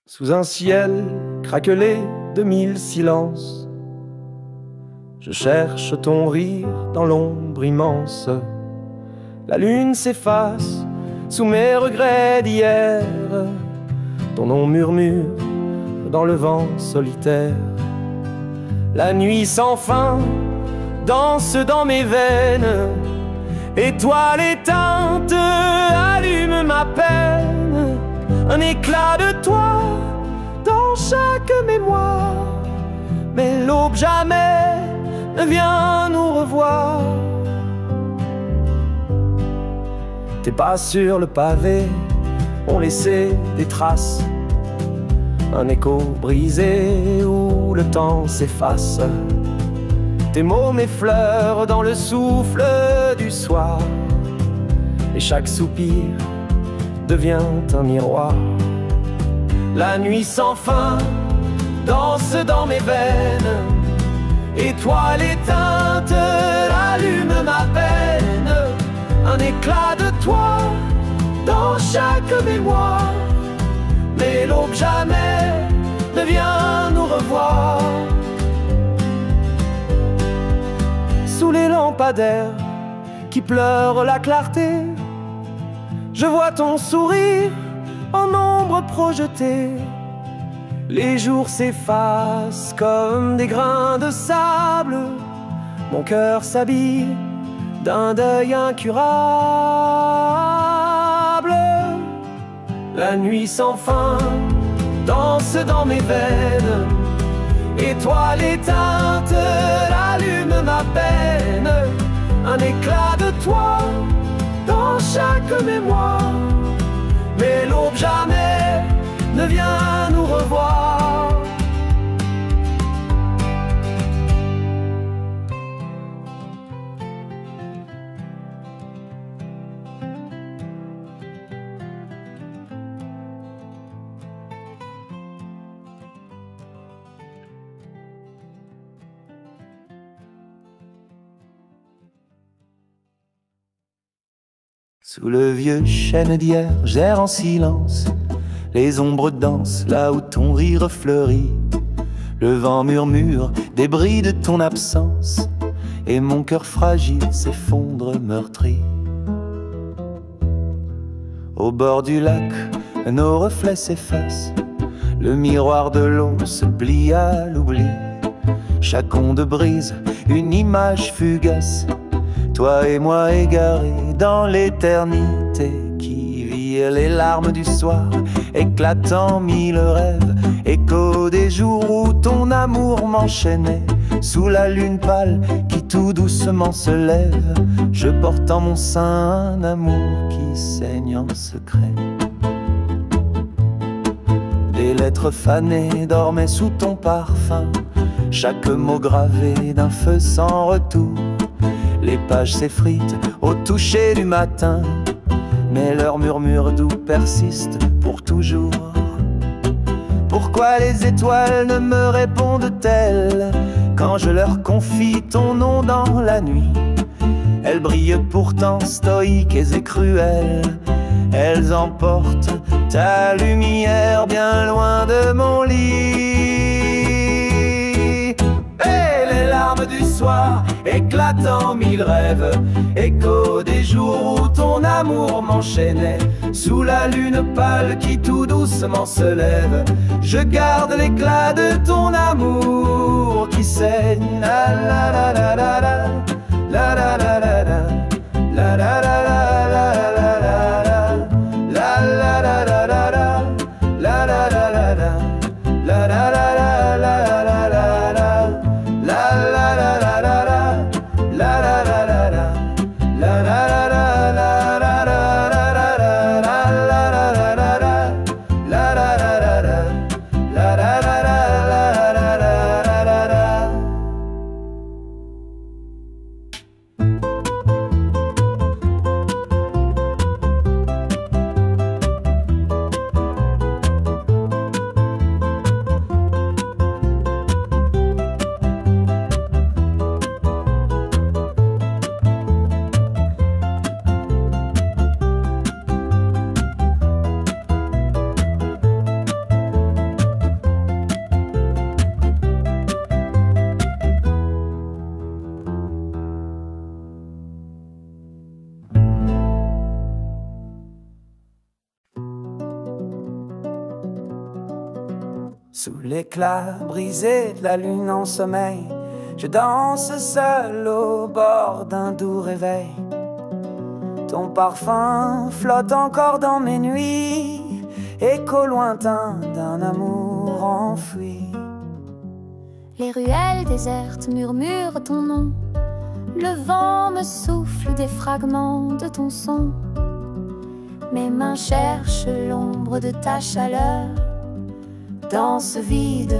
Sous un ciel craquelé de mille silences, je cherche ton rire dans l'ombre immense. La lune s'efface sous mes regrets d'hier. Ton nom murmure dans le vent solitaire. La nuit sans fin danse dans mes veines. Étoile éteinte allume ma peine. Un éclat de toi dans chaque mémoire. Mais l'aube jamais ne vient nous revoir. Tes pas sur le pavé ont laissé des traces. Un écho brisé où le temps s'efface. Tes mots m'effleurent dans le souffle du soir. Et chaque soupir devient un miroir. La nuit sans fin danse dans mes veines. Étoile éteinte allume ma peine. Un éclat de toi dans chaque mémoire. Mais l'aube jamais ne vient nous revoir. Sous les lampadaires qui pleurent la clarté, Je vois ton sourire en ombre projetée. Les jours s'effacent comme des grains de sable. Mon cœur s'habille d'un deuil incurable. La nuit sans fin danse dans mes veines. Étoile éteinte allume ma peine. Un éclat de toi dans chaque mémoire. Mais l'aube jamais ne vient nous revoir. Sous le vieux chêne d'hier, j'erre en silence. Les ombres dansent là où ton rire fleurit. Le vent murmure des bris de ton absence, et mon cœur fragile s'effondre meurtri. Au bord du lac, nos reflets s'effacent. Le miroir de l'eau se plie à l'oubli. Chaque onde brise une image fugace. Toi et moi égarés dans l'éternité qui vire les larmes du soir, éclatant mille rêves, écho des jours où ton amour m'enchaînait. Sous la lune pâle qui tout doucement se lève, je porte en mon sein un amour qui saigne en secret. Des lettres fanées dormaient sous ton parfum, chaque mot gravé d'un feu sans retour. Les pages s'effritent au toucher du matin, mais leur murmure doux persiste pour toujours. Pourquoi les étoiles ne me répondent-elles quand je leur confie ton nom dans la nuit? Elles brillent pourtant stoïques et cruelles. Elles emportent ta lumière bien loin de mon lit. Et les larmes du soir éclatant mille rêves, écho des jours où ton amour m'enchaînait. Sous la lune pâle qui tout doucement se lève, je garde l'éclat de ton amour qui saigne. La la la la la la, la la la la la, la la la la la la la, la la la la la la, la la la la la, la la la la la la. Sous l'éclat brisé de la lune en sommeil, je danse seul au bord d'un doux réveil. Ton parfum flotte encore dans mes nuits, écho lointain d'un amour enfoui. Les ruelles désertes murmurent ton nom. Le vent me souffle des fragments de ton son. Mes mains cherchent l'ombre de ta chaleur. Dans ce vide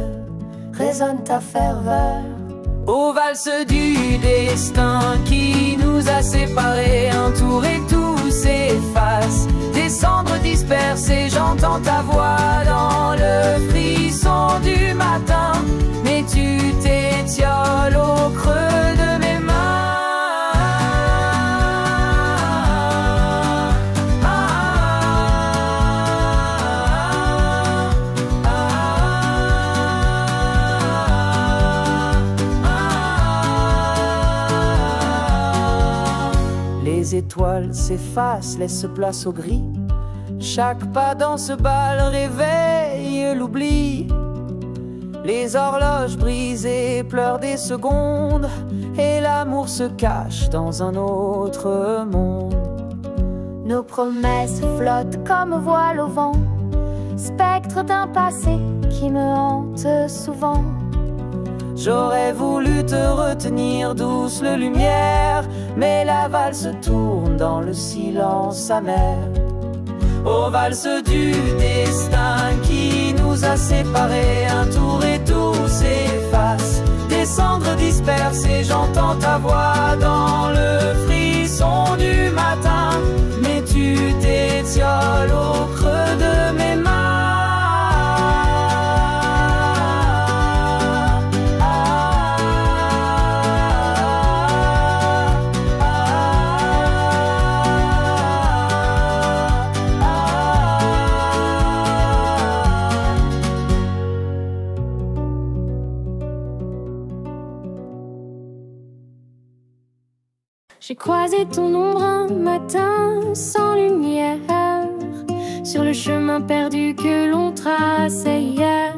résonne ta ferveur. Aux valses du destin qui nous a séparés, un tour et tout s'efface. Des cendres dispersées, j'entends ta voix dans le frisson du matin. Mais tu t'étioles au creux de mes mains. les étoiles s'effacent, laissent place au gris. Chaque pas dans ce bal réveille l'oubli. Les horloges brisées pleurent des secondes, et l'amour se cache dans un autre monde. Nos promesses flottent comme voile au vent, spectre d'un passé qui me hante souvent. J'aurais voulu te retenir, douce lumière, mais la valse tourne dans le silence amer. Ô valse du destin qui nous a séparés, un tour et tout s'efface, des cendres dispersées, j'entends ta voix dans le frisson du matin, mais tu t'étioles au creux de mes mains. J'ai croisé ton ombre un matin sans lumière, sur le chemin perdu que l'on traçait hier.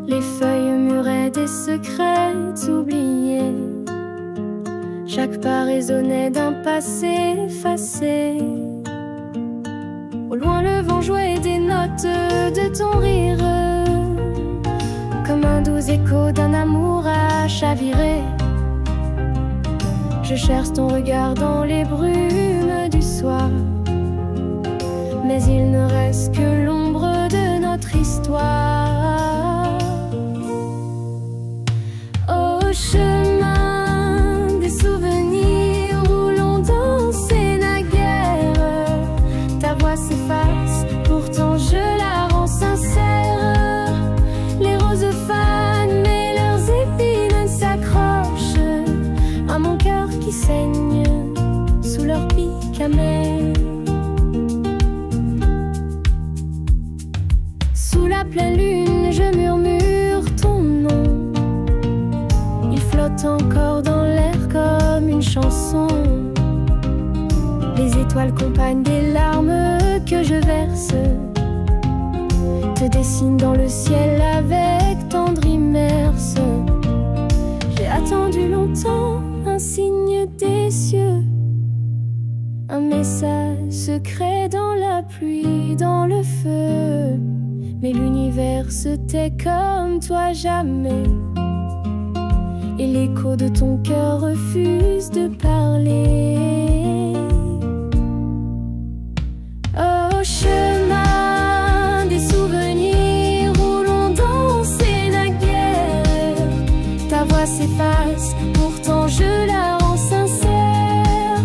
Les feuilles muraient des secrets oubliés, chaque pas résonnait d'un passé effacé. Au loin le vent jouait des notes de ton rire, comme un doux écho d'un amour à chavirer. Je cherche ton regard dans les brumes du soir, mais il ne reste que l'ombre de notre histoire. Au chemin des souvenirs où l'on dansait naguère, ta voix s'efface, pourtant je la rends sincère. Les roses fanent, mais leurs épines s'accrochent à mon cœur qui saigne sous leur pic amer. Sous la pleine lune, je murmure ton nom. Il flotte encore dans l'air comme une chanson. Les étoiles compagnent des larmes que je verse, te dessinent dans le ciel avec tendre immerse. J'ai attendu longtemps un signe des cieux, un message secret dans la pluie, dans le feu. Mais l'univers se tait comme toi jamais, et l'écho de ton cœur refuse de parler. Au chemin des souvenirs où l'on dansait naguère, ta voix s'efface, pourtant je la rends sincère.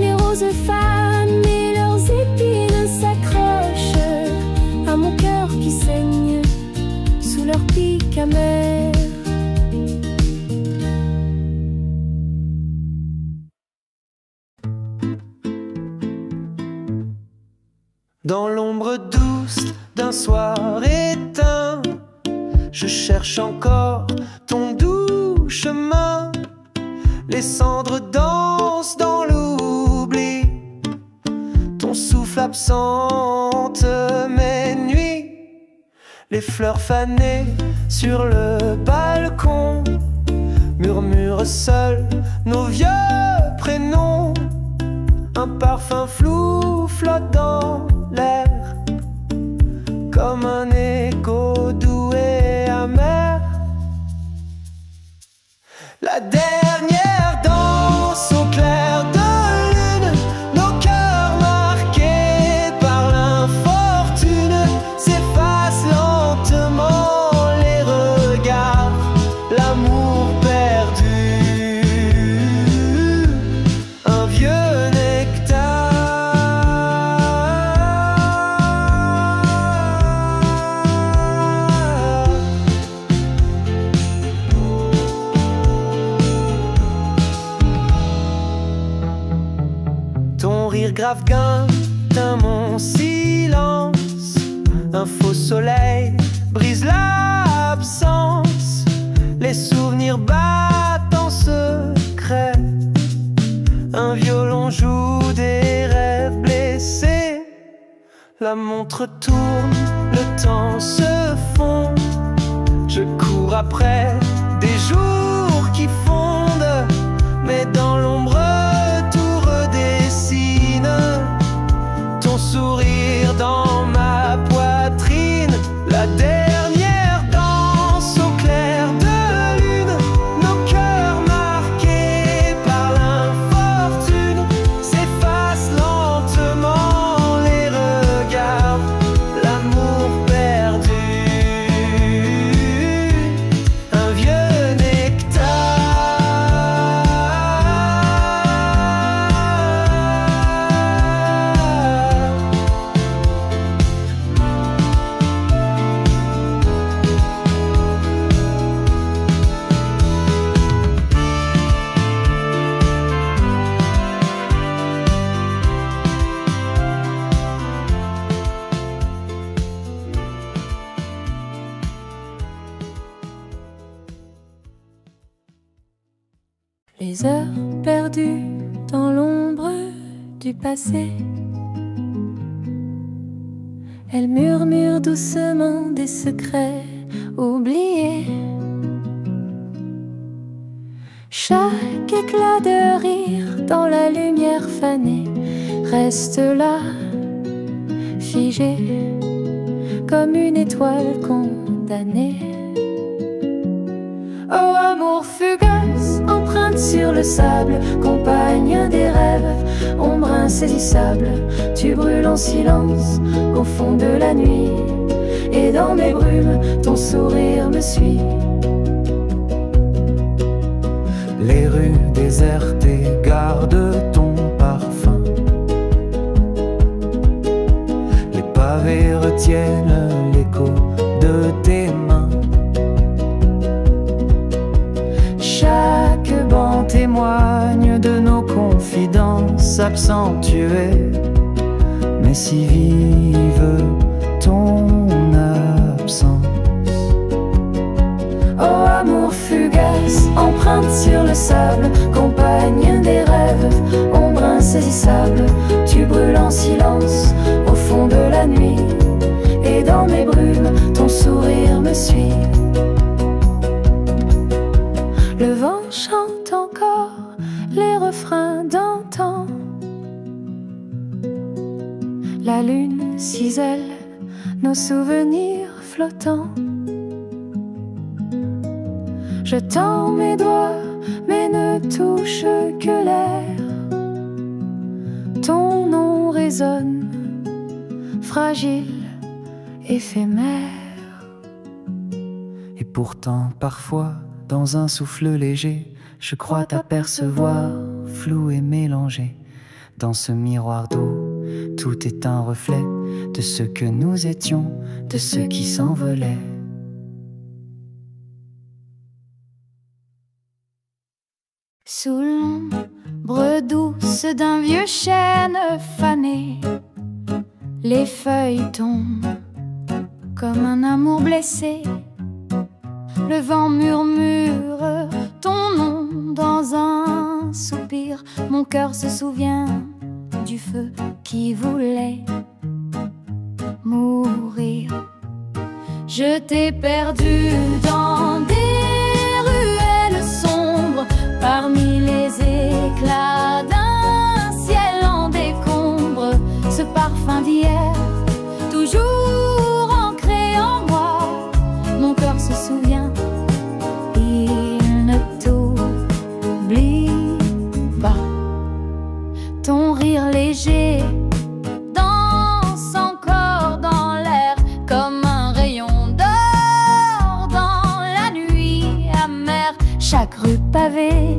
Les roses fanent, mais leurs épines s'accrochent à mon cœur qui saigne sous leur pic amer. Dans l'ombre douce d'un soir éteint, je cherche encore ton doux chemin. Les cendres dansent dans l'oubli, ton souffle absente mes nuits. Les fleurs fanées sur le balcon murmurent seuls nos vieux prénoms. Un parfum flou flotte dans l'air, comme un écho doux et amer. La dernière danse au clair de lune, nos cœurs marqués par l'infortune s'effacent lentement les regards, l'amour perdu, un vieux nectar. Ton rire grave d'un mon silence, un faux soleil brise l'absence. Les souvenirs battent en secret, un violon La montre tourne, le temps se fond. Je cours après des jours qui fondent, mais dans l'ombre tout redessine. Ton sourire dans ma poitrine, la dernière danse au clair de lune. Nos cœurs marqués par l'infortune s'effacent lentement, les regards, l'amour perdu. Un vieux nectar. Les heures perdues dans l'ombre du passé, elles murmurent doucement des secrets oubliés. Chaque éclat de rire dans la lumière fanée reste là, figé comme une étoile condamnée. Oh amour fugace, empreinte sur le sable, compagne des rêves, ombre insaisissable. Tu brûles en silence au fond de la nuit, et dans mes brumes, ton sourire me suit. Les rues désertées gardent ton parfum. Les pavés retiennent l'écho de tes mains. Chaque banc témoigne de nos confidences Accentuées, mais si vive ton absence. Oh amour fugace, empreinte sur le sable, compagne des rêves, ombre insaisissable. Tu brûles en silence au fond de la nuit, et dans mes brumes, ton sourire me suit. Le vent chante encore les refrains d'antan. La lune cisèle nos souvenirs flottants. Je tends mes doigts, mais ne touche que l'air. Ton nom résonne, fragile, éphémère. Et pourtant, parfois, dans un souffle léger, je crois t'apercevoir, flou et mélangé. Dans ce miroir d'eau, tout est un reflet de ce que nous étions, de ce qui s'envolait. Sous l'ombre douce d'un vieux chêne fané, les feuilles tombent comme un amour blessé. Le vent murmure ton nom dans un soupir. Mon cœur se souvient du feu qui voulait mourir. Je t'ai perdu dans des ruelles sombres, parmi les éclats d'un ciel en décombre. Ce parfum d'hier, toujours ancré en moi, mon cœur se souvient, il ne t'oublie pas. Ton rire léger danse encore dans l'air comme un rayon d'or dans la nuit amère. Chaque rue pavée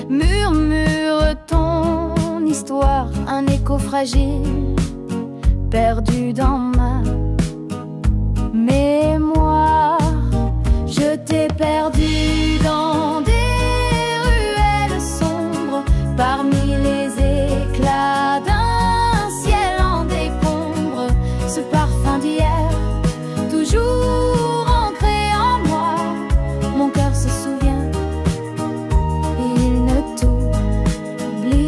murmure ton histoire, un écho fragile perdu dans ma mémoire. Je t'ai perdu dans des ruelles sombres, parmi les éclats d'un ciel en décombre. Ce parfum d'hier, toujours ancré en moi, mon cœur se souvient, il ne t'oublie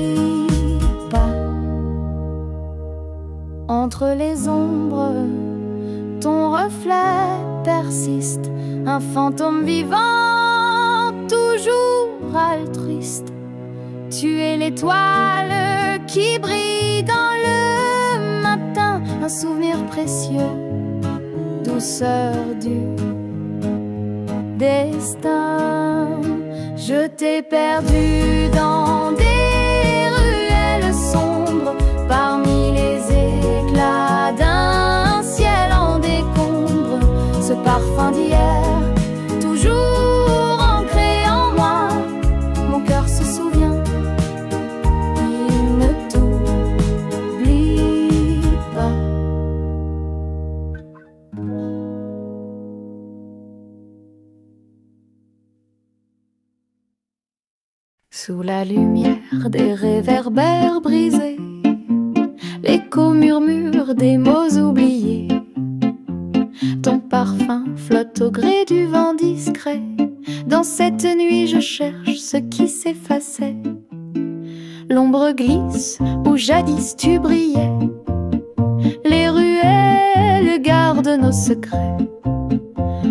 pas. Entre les ombres persiste, un fantôme vivant, toujours altruiste. Tu es l'étoile qui brille dans le matin, un souvenir précieux, douceur du destin. Je t'ai perdu dans des ruelles sombres, parmi les éclats d'un ciel en décombre. Ce parfum d'hier, toujours ancré en moi, mon cœur se souvient, il ne t'oublie pas. Sous la lumière des réverbères brisés, l'écho murmure des mots oubliés. Ton parfum flotte au gré du vent discret. Dans cette nuit je cherche ce qui s'effaçait. L'ombre glisse où jadis tu brillais. Les ruelles gardent nos secrets.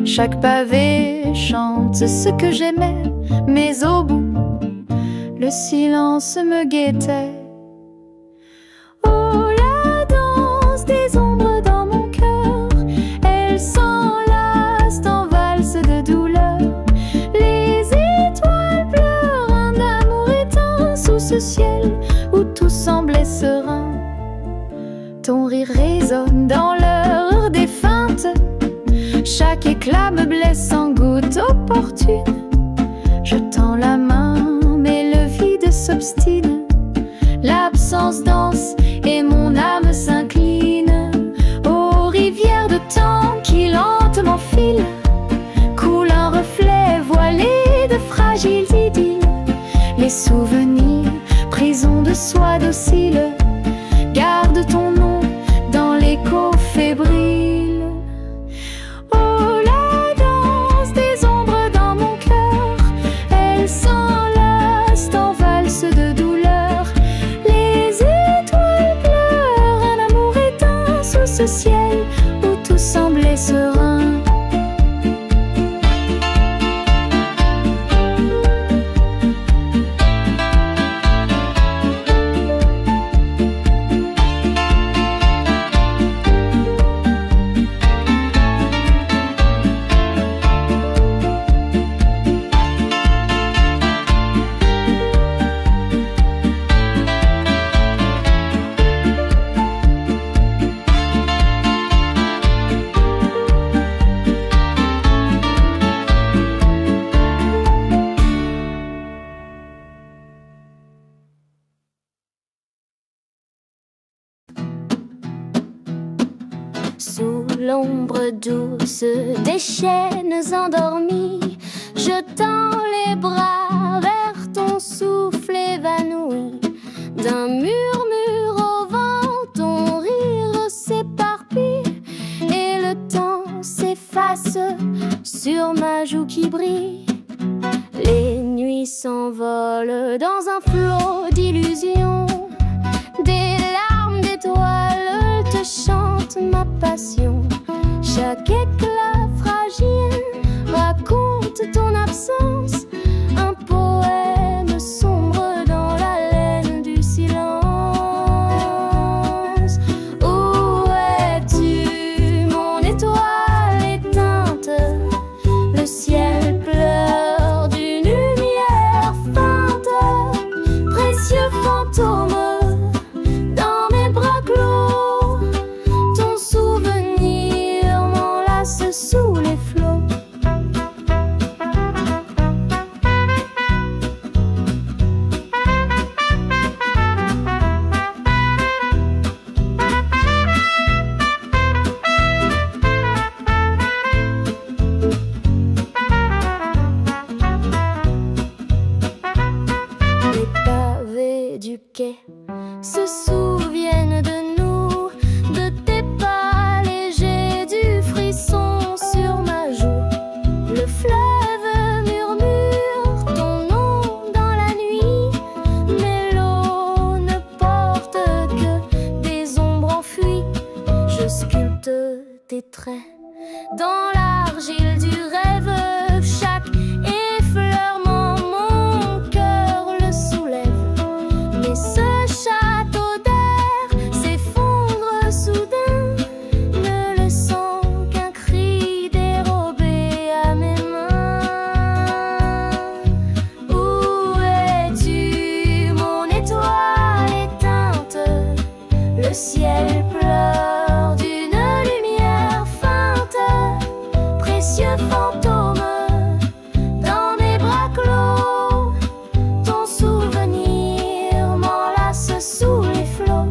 Chaque pavé chante ce que j'aimais, mais au bout le silence me guettait. Oh, la danse des ombres dans mon cœur, elle s'enlace en valse de douleur. Les étoiles pleurent un amour éteint sous ce ciel où tout semblait serein. Ton rire résonne dans l'heure défunte, chaque éclat me blesse en goutte opportune. Je tends la main, s'obstine, l'absence danse et mon âme s'incline aux rivières de temps qui lentement filent. Coule un reflet voilé de fragiles idylles. Les souvenirs, prison de soie docile, garde ton nom dans l'écho fébrile. Oh, la danse des ombres dans mon cœur, elle s'enlace en valse de douleur. Les étoiles pleurent un amour éteint sous ce ciel où tout semblait serein. Sous l'ombre douce des chênes endormis, je tends les bras vers ton souffle évanoui. D'un murmure au vent, ton rire s'éparpille et le temps s'efface sur ma joue qui brille. Les nuits s'envolent dans un flot d'illusions, des larmes d'étoiles te chantent ma passion. Chaque éclat fragile raconte ton absence, un poème sombre dans la laine du silence. Où es-tu, mon étoile éteinte? Le ciel pleure d'une lumière feinte, précieux fantôme dans mes bras clos. Ton souvenir m'enlace sous les flots. Les pavés du quai se souviennent de nous, de tes pas légers, du frisson sur ma joue. Le fleuve murmure ton nom dans la nuit, mais l'eau ne porte que des ombres enfuies. Je sculpte tes traits dans l'argile précieux fantôme dans mes bras clos. Ton souvenir m'enlace sous les flots.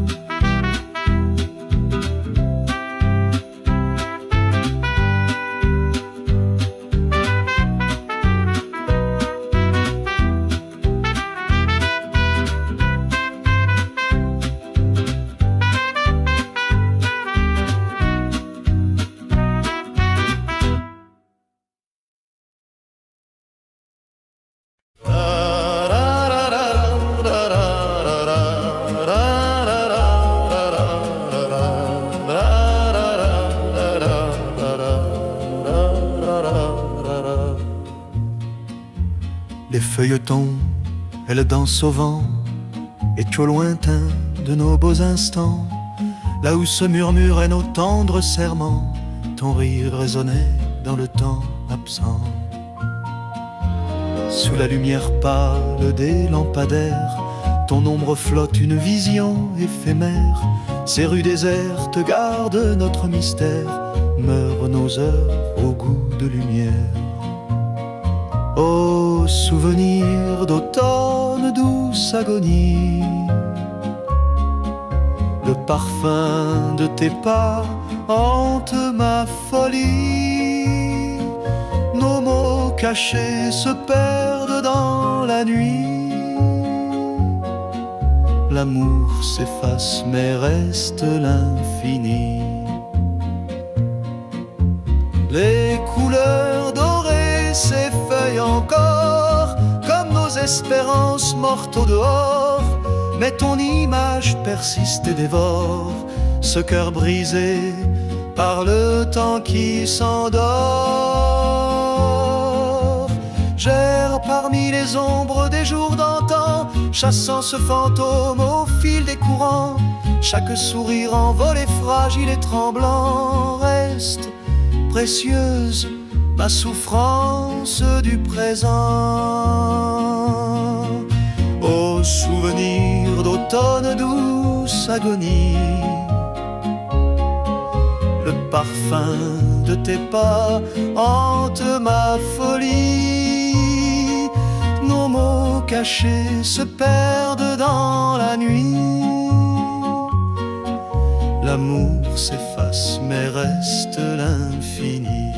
Les feuilletons, elles dansent au vent, et au lointain de nos beaux instants, là où se murmuraient nos tendres serments, ton rire résonnait dans le temps absent. Sous la lumière pâle des lampadaires, ton ombre flotte une vision éphémère. Ces rues désertes gardent notre mystère, meurent nos heures au goût de lumière. Ô souvenir d'automne, douce agonie, le parfum de tes pas hante ma folie. Nos mots cachés se perdent dans la nuit. L'amour s'efface mais reste l'infini. Les couleurs dorées s'effeuillent encore, comme nos espérances mortes au dehors. Mais ton image persiste et dévore ce cœur brisé par le temps qui s'endort. J'erre parmi les ombres des jours d'antan, chassant ce fantôme au fil des courants. Chaque sourire envolé, fragile et tremblant, reste précieuse ma souffrance du présent. Ô souvenir d'automne, douce agonie, le parfum de tes pas hante ma folie. Nos mots cachés se perdent dans la nuit. L'amour s'efface mais reste l'infini.